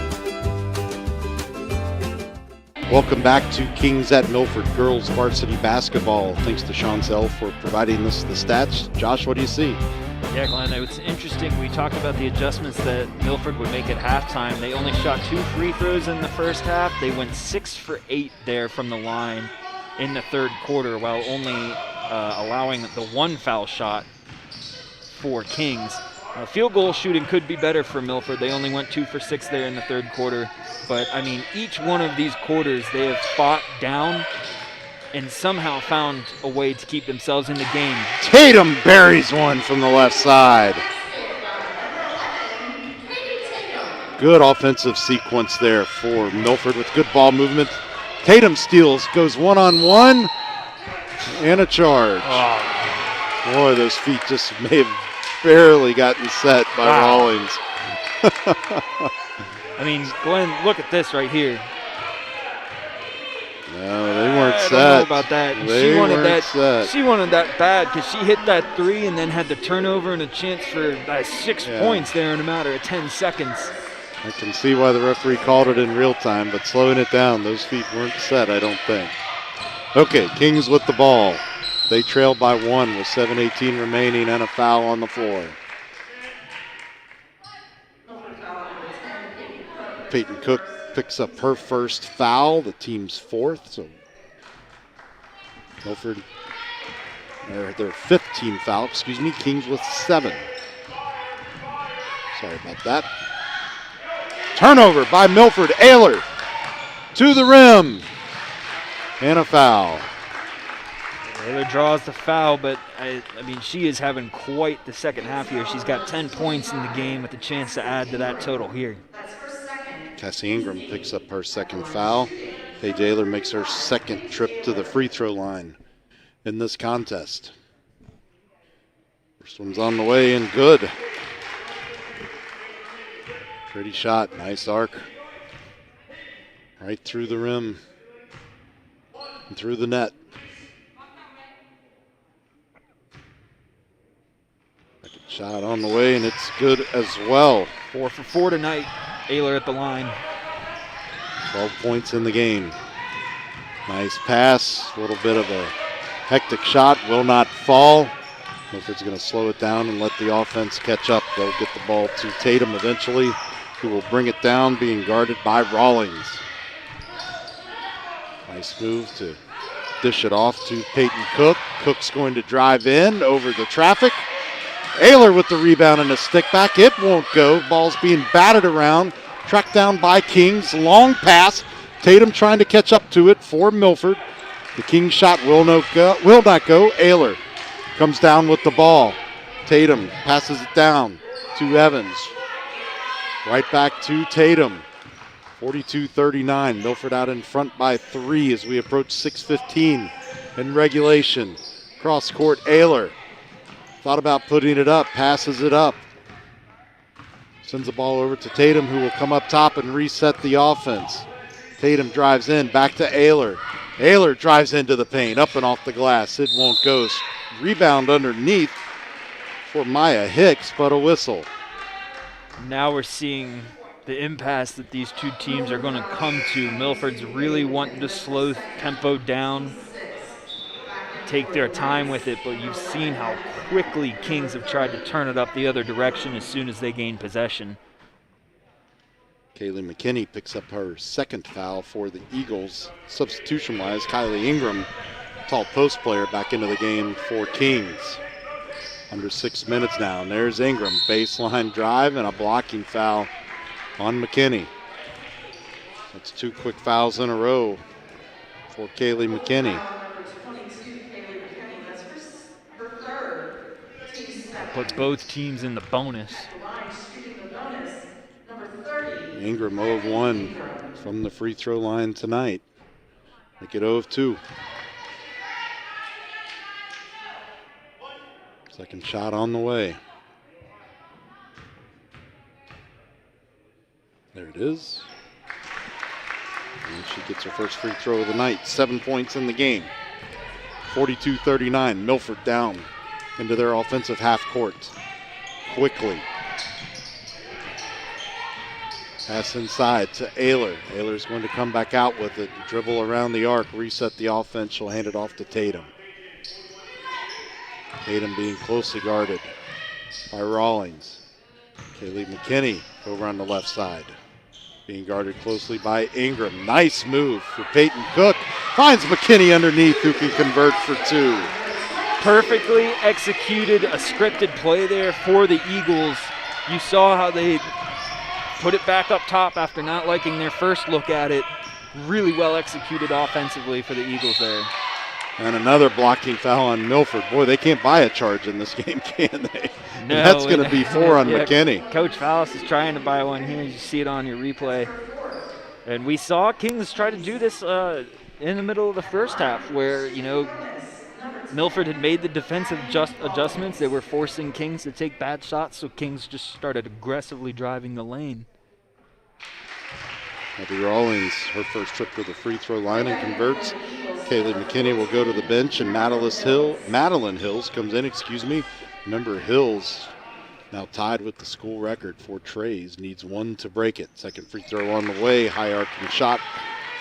Welcome back to Kings at Milford Girls Varsity Basketball. Thanks to Chancel for providing us the stats. Josh, what do you see? Yeah, Glenn, it's interesting. We talked about the adjustments that Milford would make at halftime. They only shot 2 free throws in the first half. They went 6 for 8 there from the line in the third quarter, while only allowing the 1 foul shot for Kings. Field goal shooting could be better for Milford. They only went 2 for 6 there in the third quarter. But, I mean, each one of these quarters, they have fought down and somehow found a way to keep themselves in the game. Tatum buries one from the left side. Good offensive sequence there for Milford with good ball movement. Tatum steals, goes one-on-one, and a charge. Oh. Boy, those feet just may have barely gotten set by Rawlings. I mean, Glenn, look at this right here. No, they weren't set. I don't know about that. They she wanted weren't that. Set. She wanted that bad because she hit that 3 and then had the turnover and a chance for 6 points there in a matter of 10 seconds. I can see why the referee called it in real time, but slowing it down, those feet weren't set, I don't think. Okay, Kings with the ball. They trail by 1 with 7:18 remaining and a foul on the floor. Peyton Cook picks up her first foul, the team's 4th. So Milford, their 5th team foul, Kings with 7. Sorry about that. Turnover by Milford. Ayler to the rim. And a foul. Ayler draws the foul, but I mean, she is having quite the second half here. She's got 10 points in the game with a chance to add to that total here. Cassie Ingram picks up her 2nd foul. Paige Ayler makes her 2nd trip to the free throw line in this contest. First one's on the way and good. Pretty shot, nice arc. Right through the rim and through the net. Second shot on the way and it's good as well. 4 for 4 tonight. Ayler at the line. 12 points in the game. Nice pass, a little bit of a hectic shot, will not fall. Milford's going to slow it down and let the offense catch up. They'll get the ball to Tatum eventually, who will bring it down, being guarded by Rawlings. Nice move to dish it off to Peyton Cook. Cook's going to drive in over the traffic. Ayler with the rebound and a stick back. It won't go. Ball's being batted around. Tracked down by Kings. Long pass. Tatum trying to catch up to it for Milford. The Kings shot will not go. Ayler comes down with the ball. Tatum passes it down to Evans. Right back to Tatum. 42-39. Milford out in front by 3 as we approach 6:15 in regulation. Cross court, Ayler. Thought about putting it up, passes it up. Sends the ball over to Tatum, who will come up top and reset the offense. Tatum drives in, back to Ayler. Ayler drives into the paint, up and off the glass. It won't go. Rebound underneath for Maya Hicks, but a whistle. Now we're seeing the impasse that these two teams are going to come to. Milford's really wanting to slow tempo down, take their time with it, but you've seen how quickly Kings have tried to turn it up the other direction as soon as they gain possession. Kaylee McKinney picks up her second foul for the Eagles. Substitution-wise, Kylie Ingram, tall post player, back into the game for Kings. Under 6 minutes now, and there's Ingram. Baseline drive and a blocking foul on McKinney. That's 2 quick fouls in a row for Kaylee McKinney. Put both teams in the bonus. Ingram 0 of 1 from the free throw line tonight. Make it 0 of 2. Second shot on the way. There it is. And she gets her first free throw of the night. 7 points in the game. 42-39. Milford down into their offensive half court. Quickly. Pass inside to Ayler. Ayler's going to come back out with it. Dribble around the arc. Reset the offense. She'll hand it off to Tatum. Tatum being closely guarded by Rawlings. Kaylee McKinney over on the left side. Being guarded closely by Ingram. Nice move for Peyton Cook. Finds McKinney underneath, who can convert for 2. Perfectly executed a scripted play there for the Eagles. You saw how they put it back up top after not liking their first look at it. Really well executed offensively for the Eagles there. And another blocking foul on Milford. Boy, they can't buy a charge in this game, can they? No, and that's going to be 4 on McKinney. Coach Fallis is trying to buy one here. You see it on your replay. And we saw Kings try to do this in the middle of the first half where, you know, Milford had made the defensive adjustments. They were forcing Kings to take bad shots, so Kings just started aggressively driving the lane. Abby Rawlings, her first trip to the free throw line and converts. Kaylee McKinney will go to the bench, and Madeline Hills comes in, Remember, Hills now tied with the school record for trays, needs 1 to break it. Second free throw on the way, high arcing shot,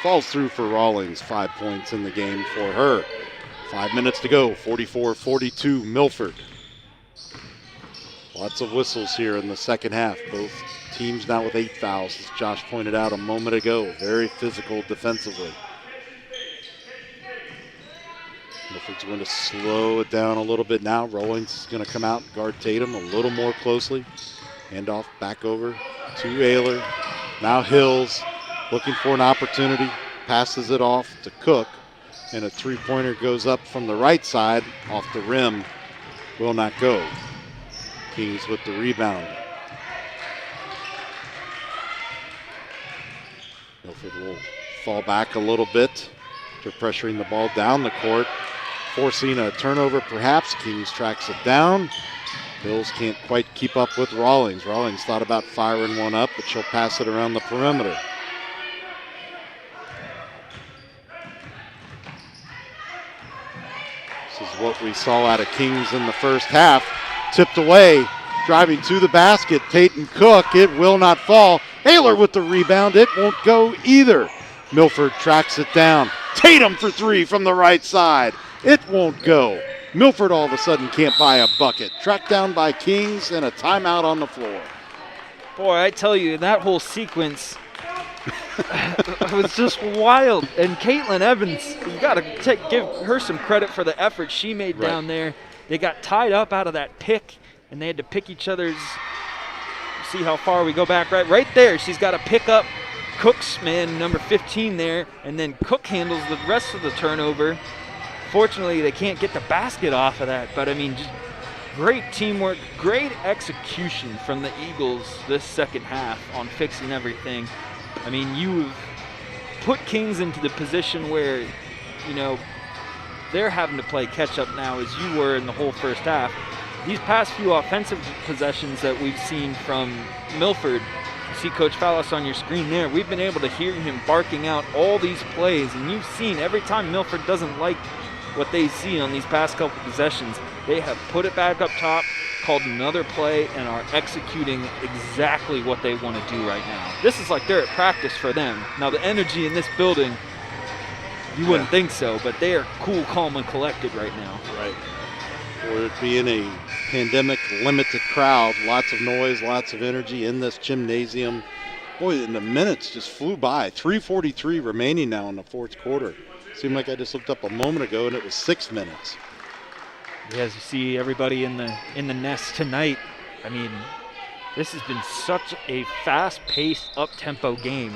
falls through for Rawlings. 5 points in the game for her. 5 minutes to go, 44-42 Milford. Lots of whistles here in the second half. Both teams now with 8 fouls, as Josh pointed out a moment ago. Very physical defensively. Milford's going to slow it down a little bit now. Rawlings is going to come out and guard Tatum a little more closely. Hand off back over to Ayler. Now Hills looking for an opportunity. Passes it off to Cook. And a three-pointer goes up from the right side off the rim. Will not go. Kings with the rebound. Milford will fall back a little bit. They're pressuring the ball down the court, forcing a turnover perhaps. Kings tracks it down. Hills can't quite keep up with Rawlings. Rawlings thought about firing one up, but she'll pass it around the perimeter. This is what we saw out of Kings in the first half. Tipped away, driving to the basket. Peyton Cook, it will not fall. Ayler with the rebound, it won't go either. Milford tracks it down. Tatum for 3 from the right side. It won't go. Milford all of a sudden can't buy a bucket. Tracked down by Kings and a timeout on the floor. Boy, I tell you, that whole sequence was just wild. And Caitlin Evans, you've got to give her some credit for the effort she made down there. They got tied up out of that pick, and they had to pick each other's. See how far we go back. Right there, she's got to pick up Cook's man, number 15 there, and then Cook handles the rest of the turnover. Fortunately, they can't get the basket off of that, but I mean, just Great teamwork, great execution from the Eagles this second half on fixing everything. I mean, you've put Kings into the position where, you know, they're having to play catch up now as you were in the whole first half. These past few offensive possessions that we've seen from Milford, you see Coach Fallis on your screen there, we've been able to hear him barking out all these plays, and you've seen every time Milford doesn't like what they see on these past couple possessions, they have put it back up top, called another play, and are executing exactly what they want to do right now. This is like they're at practice for them. Now the energy in this building, you wouldn't think so, but they are cool, calm, and collected right now. Right. For it being a pandemic limited crowd, lots of noise, lots of energy in this gymnasium. Boy, and the minutes just flew by. 3:43 remaining now in the fourth quarter. Seemed like I just looked up a moment ago and it was 6 minutes. As you see everybody in the nest tonight, I mean, this has been such a fast-paced, up-tempo game.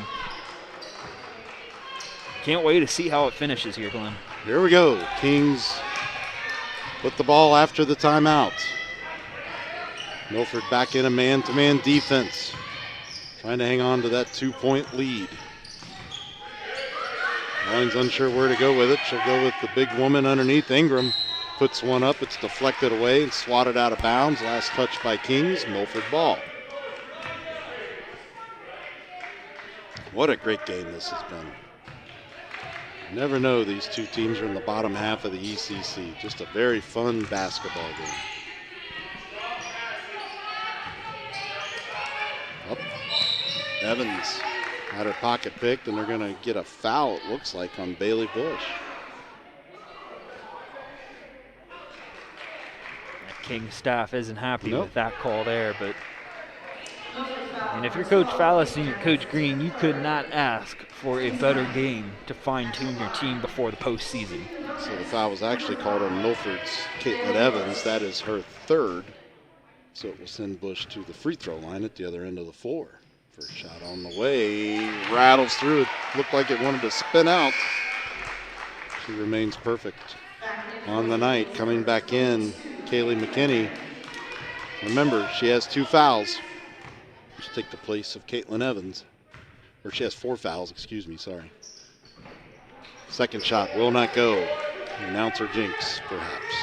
Can't wait to see how it finishes here, Glenn. Here we go. Kings put the ball after the timeout. Milford back in a man-to-man defense, trying to hang on to that 2-point lead. Line's unsure where to go with it. She'll go with the big woman underneath. Ingram puts one up. It's deflected away and swatted out of bounds. Last touch by Kings. Milford ball. What a great game this has been. You never know these two teams are in the bottom half of the ECC. Just a very fun basketball game. Up. Evans had her pocket picked, and they're going to get a foul, it looks like, on Bailey Bush. The King staff isn't happy with that call there, but and if you're Coach Fallis and you're Coach Green, you could not ask for a better game to fine-tune your team before the postseason. So the foul was actually called on Milford's Caitlin Evans. That is her third. So it will send Bush to the free throw line at the other end of the floor. First shot on the way, rattles through. It looked like it wanted to spin out. She remains perfect on the night. Coming back in, Kaylee McKinney. Remember, she has 2 fouls. She'll take the place of Caitlin Evans. Or she has 4 fouls, excuse me, sorry. Second shot will not go. Announcer jinx, perhaps.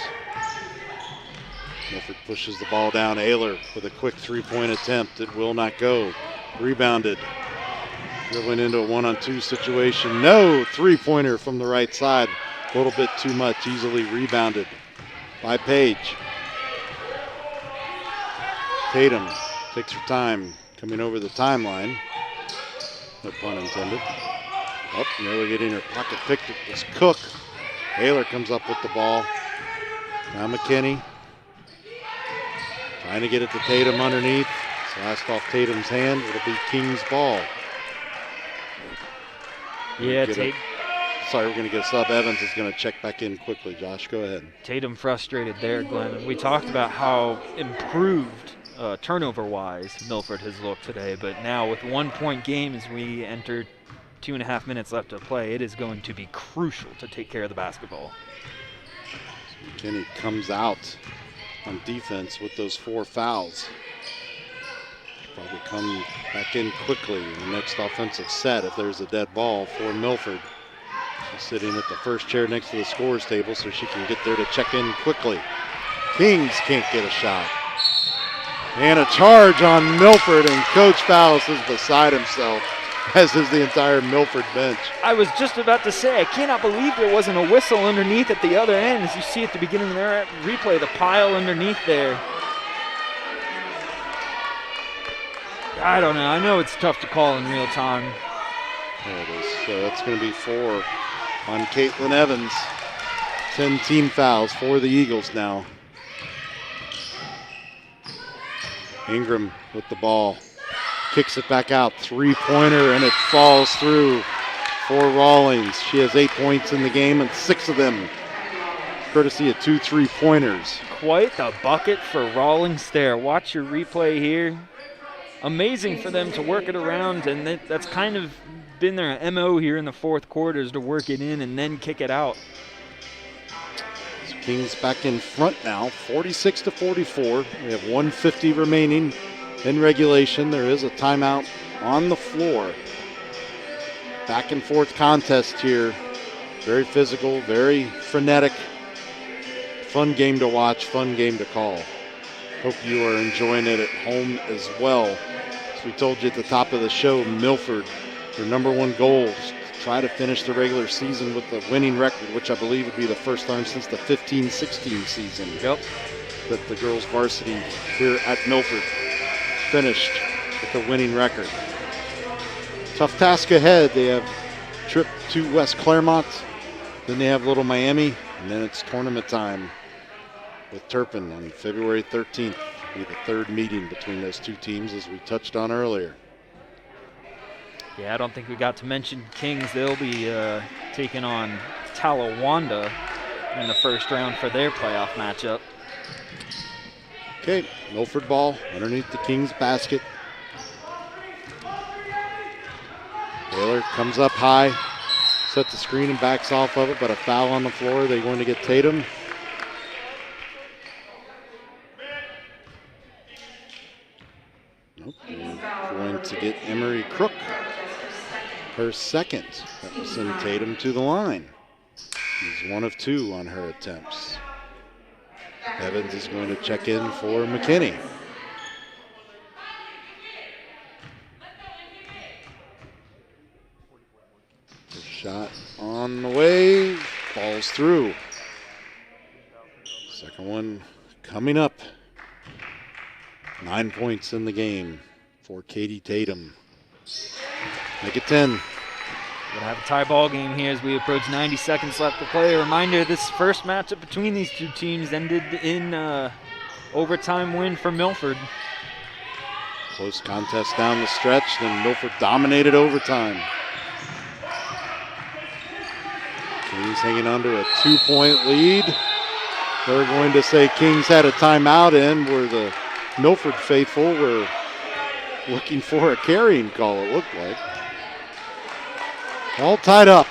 Milford pushes the ball down. Ayler with a quick 3-point attempt. It will not go. Rebounded. Dribbling into a 1-on-2 situation. No, 3-pointer from the right side. A little bit too much. Easily rebounded by Page. Tatum takes her time coming over the timeline. No pun intended. Up, nearly getting her pocket picked. It was Cook. Ayler comes up with the ball. Now McKinney. Trying to get it to Tatum underneath. Last off Tatum's hand. It'll be King's ball. Yeah, sorry, we're going to get a sub. Evans is going to check back in quickly. Josh, go ahead. Tatum frustrated there, Glenn. We talked about how improved turnover-wise Milford has looked today, but now with 1-point game as we enter 2.5 minutes left to play, it is going to be crucial to take care of the basketball. So McKinney comes out on defense with those 4 fouls. Probably come back in quickly in the next offensive set if there's a dead ball for Milford. She's sitting at the first chair next to the scorer's table so she can get there to check in quickly. Kings can't get a shot. And a charge on Milford, and Coach Fallis is beside himself, as is the entire Milford bench. I was just about to say, I cannot believe there wasn't a whistle underneath at the other end. As you see at the beginning there, replay, the pile underneath there. I don't know. I know it's tough to call in real time. There it is. So that's going to be 4 on Caitlin Evans. 10 team fouls for the Eagles now. Ingram with the ball. Kicks it back out. 3-pointer, and it falls through for Rawlings. She has 8 points in the game, and 6 of them courtesy of 2 3-pointers. Quite the bucket for Rawlings there. Watch your replay here. Amazing for them to work it around, and that's kind of been their MO here in the fourth quarter, is to work it in and then kick it out. Kings back in front now, 46-44. We have 1:50 remaining in regulation. There is a timeout on the floor. Back and forth contest here. Very physical, very frenetic. Fun game to watch, fun game to call. Hope you are enjoying it at home as well. As we told you at the top of the show, Milford, their #1 goal is to try to finish the regular season with a winning record, which I believe would be the first time since the 15-16 season that the girls varsity here at Milford finished with a winning record. Tough task ahead. They have a trip to West Claremont, then they have Little Miami, and then it's tournament time with Turpin on February 13th. It'll be the third meeting between those two teams, as we touched on earlier. Yeah, I don't think we got to mention Kings. They'll be taking on Talawanda in the first round for their playoff matchup. Okay, Milford ball underneath the Kings basket. Taylor comes up high, sets the screen and backs off of it, but a foul on the floor. They're going to get Tatum. Nope, they're going to get Emery Crook, her second. That will send Tatum to the line. He's 1 of 2 on her attempts. Evans is going to check in for McKinney. The shot on the way, falls through. Second one coming up. 9 points in the game for Katie Tatum. Make it 10. We're going to have a tie ball game here as we approach 90 seconds left to play. A reminder, this first matchup between these two teams ended in overtime win for Milford. Close contest down the stretch, then Milford dominated overtime. Kings hanging on to a 2-point lead. They're going to say Kings had a timeout in, where the Milford faithful were looking for a carrying call, it looked like. All tied up,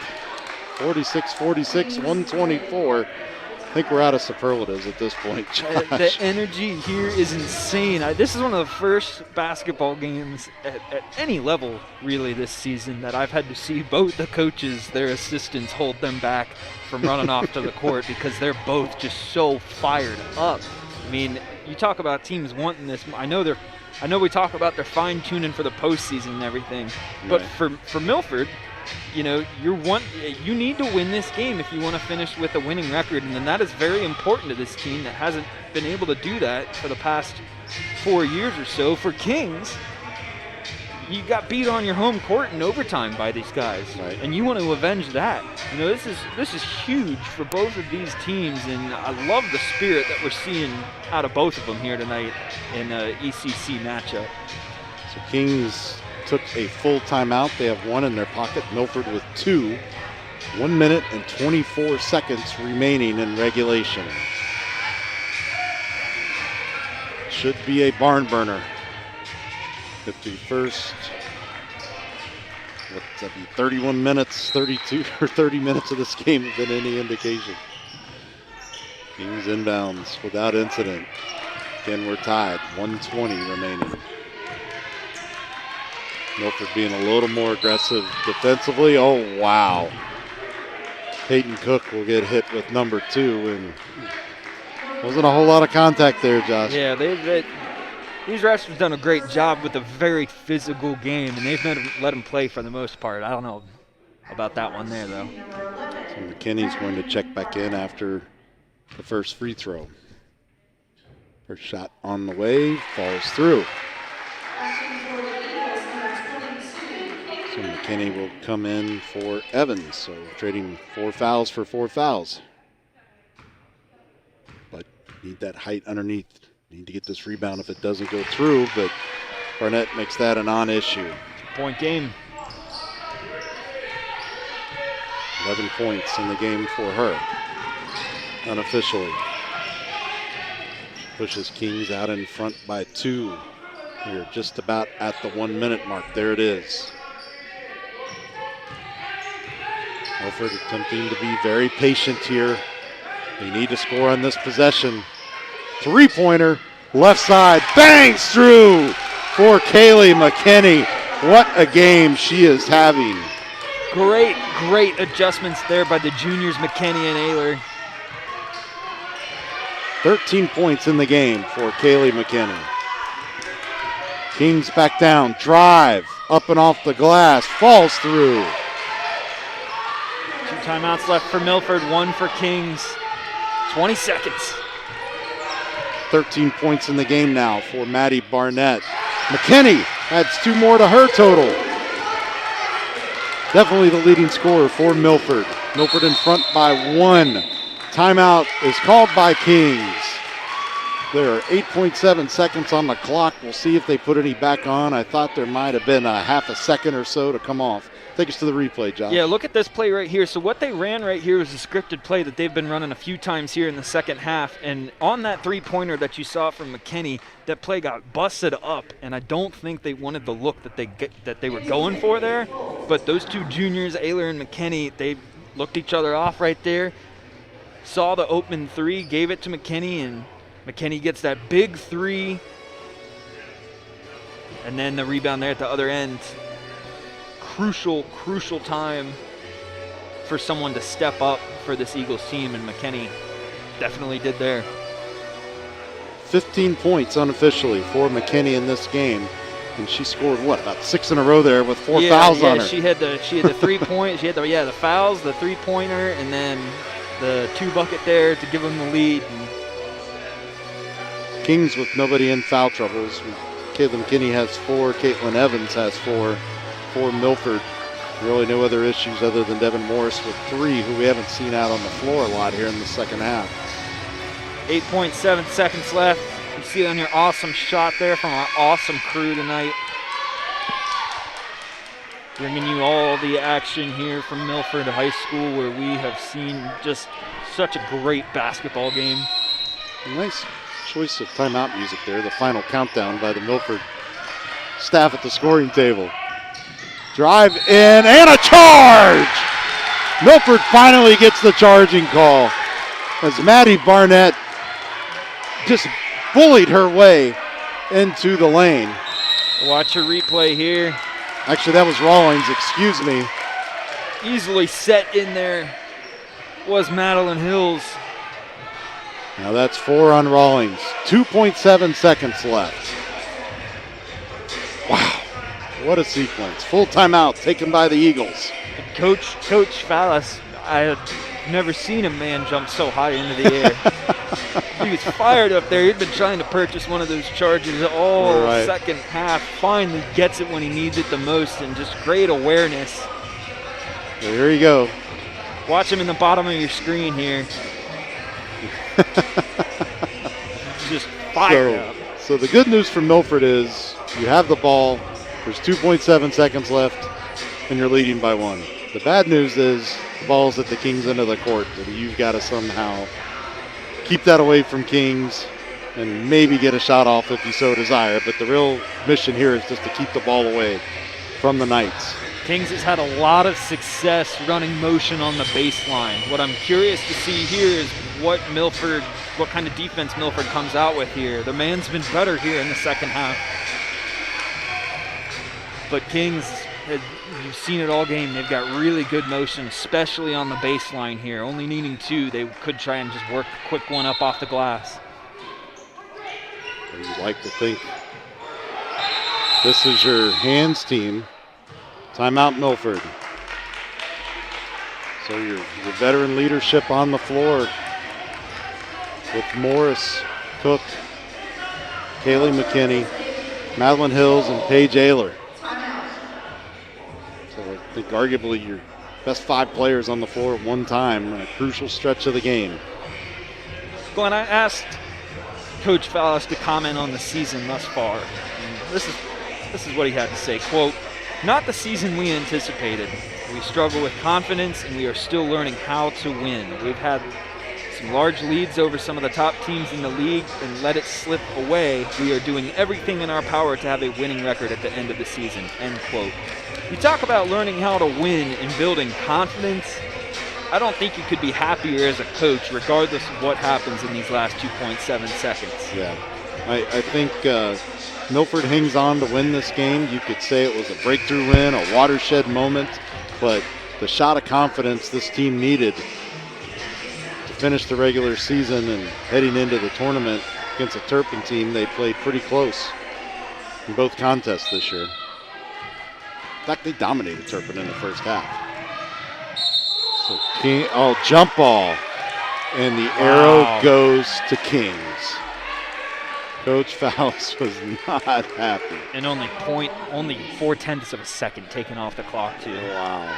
46-46, 124. I think we're out of superlatives at this point, Josh. The energy here is insane. This is one of the first basketball games at any level, really, this season that I've had to see both the coaches, their assistants, hold them back from running off to the court because they're both just so fired up. I mean, you talk about teams wanting this. I know we talk about their fine-tuning for the postseason and everything, but for Milford, you know, you need to win this game if you want to finish with a winning record, and then that is very important to this team that hasn't been able to do that for the past 4 years or so. For Kings, you got beat on your home court in overtime by these guys, and you want to avenge that. You know, this is huge for both of these teams, and I love the spirit that we're seeing out of both of them here tonight in an ECC matchup. So Kings took a full timeout. They have 1 in their pocket. Milford with 2. 1 minute and 24 seconds remaining in regulation. Should be a barn burner. 51st. What's that be? 31 minutes, 32 or 30 minutes of this game have been any indication. Kings inbounds without incident. Again, we're tied. 1:20 remaining. Milford being a little more aggressive defensively. Oh, wow. Peyton Cook will get hit with number 2, and wasn't a whole lot of contact there, Josh. Yeah, these refs have done a great job with a very physical game, and they've let them play for the most part. I don't know about that one there, though. So McKinney's going to check back in after the first free throw. First shot on the way, falls through. So McKinney will come in for Evans. So trading 4 fouls for 4 fouls. But need that height underneath. Need to get this rebound if it doesn't go through, but Barnett makes that a non-issue. Point game. 11 points in the game for her, unofficially. She pushes Kings out in front by 2. We're just about at the 1 minute mark. There it is. Milford attempting to be very patient here. They need to score on this possession. Three-pointer, left side, bangs through for Kaylee McKinney. What a game she is having. Great adjustments there by the juniors, McKinney and Ayler. 13 points in the game for Kaylee McKinney. Kings back down, drive, up and off the glass, falls through. 2 timeouts left for Milford, 1 for Kings. 20 seconds. 13 points in the game now for Maddie Barnett. McKinney adds 2 more to her total. Definitely the leading scorer for Milford. Milford in front by 1. Timeout is called by Kings. There are 8.7 seconds on the clock. We'll see if they put any back on. I thought there might have been a half a second or so to come off. Take us to the replay, Josh. Yeah, look at this play right here. So what they ran right here was a scripted play that they've been running a few times here in the second half. And on that three-pointer that you saw from McKinney, that play got busted up. And I don't think they wanted the look that they were going for there. But those 2 juniors, Ayler and McKinney, they looked each other off right there. Saw the open 3, gave it to McKinney, and McKinney gets that big 3. And then the rebound there at the other end. Crucial time for someone to step up for this Eagles team, and McKinney definitely did there. 15 points unofficially for McKinney in this game, and she scored about 6 in a row there with 4 fouls on her. She had the 3-point, she had the fouls, the 3-pointer, and then the 2 bucket there to give them the lead. And Kings with nobody in foul troubles. Kayla McKinney has 4, Caitlin Evans has 4. For Milford, really no other issues other than Devin Morris with 3, who we haven't seen out on the floor a lot here in the second half. 8.7 seconds left. You see on your awesome shot there from our awesome crew tonight. Bringing you all the action here from Milford High School, where we have seen just such a great basketball game. Nice choice of timeout music there, the final countdown by the Milford staff at the scoring table. Drive in and a charge! Milford finally gets the charging call as Maddie Barnett just bullied her way into the lane. Watch your replay here. Actually, that was Rawlings, excuse me. Easily set in there was Madeline Hills. Now that's 4 on Rawlings. 2.7 seconds left. Wow. What a sequence. Full timeout taken by the Eagles. Coach Fallis, I had never seen a man jump so high into the air. He was fired up there. He'd been trying to purchase one of those charges all second half. Finally gets it when he needs it the most, and just great awareness. There you go. Watch him in the bottom of your screen here. Just fired up. So the good news for Milford is you have the ball. There's 2.7 seconds left, and you're leading by 1. The bad news is the ball's at the Kings' end of the court, and you've got to somehow keep that away from Kings and maybe get a shot off if you so desire. But the real mission here is just to keep the ball away from the Knights. Kings has had a lot of success running motion on the baseline. What I'm curious to see here is what kind of defense Milford comes out with here. The man's been better here in the second half. But Kings, you've seen it all game. They've got really good motion, especially on the baseline here. Only needing 2, they could try and just work a quick one up off the glass. You'd like to think this is your hands team. Timeout Milford. So your veteran leadership on the floor with Morris, Cook, Kaylee McKinney, Madeline Hills, and Paige Ayler. So I think arguably your best 5 players on the floor at one time in a crucial stretch of the game. Glenn, I asked Coach Fallis to comment on the season thus far. And this is what he had to say. Quote, "Not the season we anticipated. We struggle with confidence and we are still learning how to win. We've had some large leads over some of the top teams in the league and let it slip away. We are doing everything in our power to have a winning record at the end of the season." End quote. You talk about learning how to win and building confidence. I don't think you could be happier as a coach, regardless of what happens in these last 2.7 seconds. Yeah, I think Milford hangs on to win this game. You could say it was a breakthrough win, a watershed moment, but the shot of confidence this team needed to finish the regular season and heading into the tournament against a Turpin team, they played pretty close in both contests this year. In fact, they dominated Turpin in the first half. So King, jump ball, and the arrow goes to Kings. Coach Fowles was not happy. And only 0.4 of a second taken off the clock too. Wow.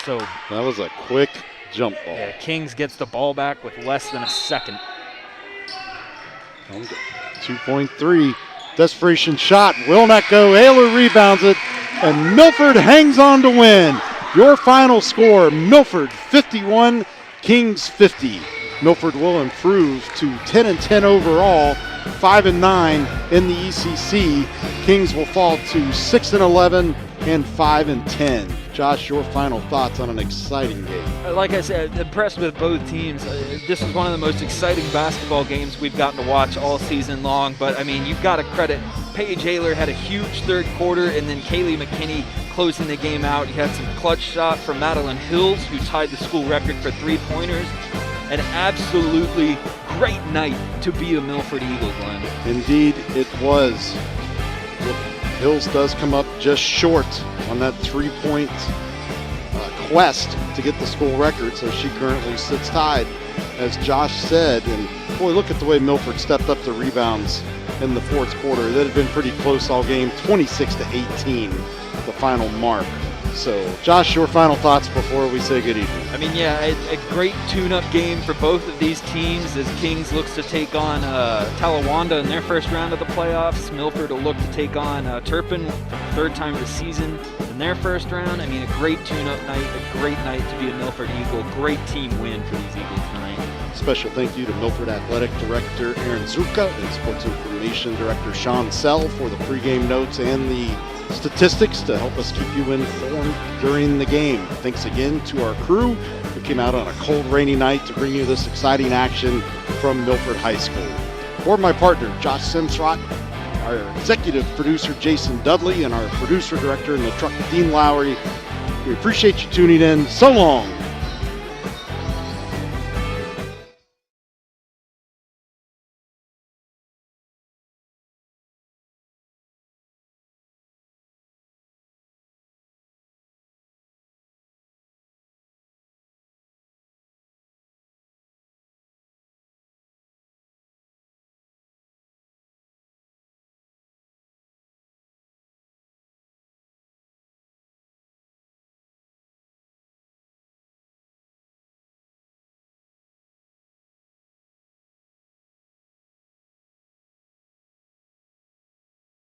So that was a quick jump ball. Yeah, Kings gets the ball back with less than a second. 2.3, desperation shot, will not go. Ayler rebounds it, and Milford hangs on to win. Your final score, Milford 51, Kings 50. Milford will improve to 10-10 overall, 5-9 in the ECC. Kings will fall to 6-11 and 5-10. Josh, your final thoughts on an exciting game? Like I said, impressed with both teams. This is one of the most exciting basketball games we've gotten to watch all season long. But, I mean, you've got to credit Paige Ayler had a huge third quarter, and then Kaylee McKinney closing the game out. You had some clutch shot from Madeline Hills, who tied the school record for three-pointers. An absolutely great night to be a Milford Eagle, Glenn. Indeed, it was. Hills does come up just short on that three-point quest to get the school record, so she currently sits tied, as Josh said. And boy, look at the way Milford stepped up the rebounds in the fourth quarter. That had been pretty close all game, 26-18, the final mark. So, Josh, your final thoughts before we say good evening. I mean, yeah, a great tune-up game for both of these teams as Kings looks to take on Talawanda in their first round of the playoffs. Milford will look to take on Turpin for the third time this season in their first round. I mean, a great tune-up night, a great night to be a Milford Eagle. Great team win for these Eagles tonight. Special thank you to Milford Athletic Director Aaron Zuka and Sports Information Director Sean Sell for the pregame notes and the statistics to help us keep you informed during the game. Thanks again to our crew who came out on a cold, rainy night to bring you this exciting action from Milford High School. For my partner, Josh Simsrott, our executive producer, Jason Dudley, and our producer director in the truck, Dean Lowry, we appreciate you tuning in. So long.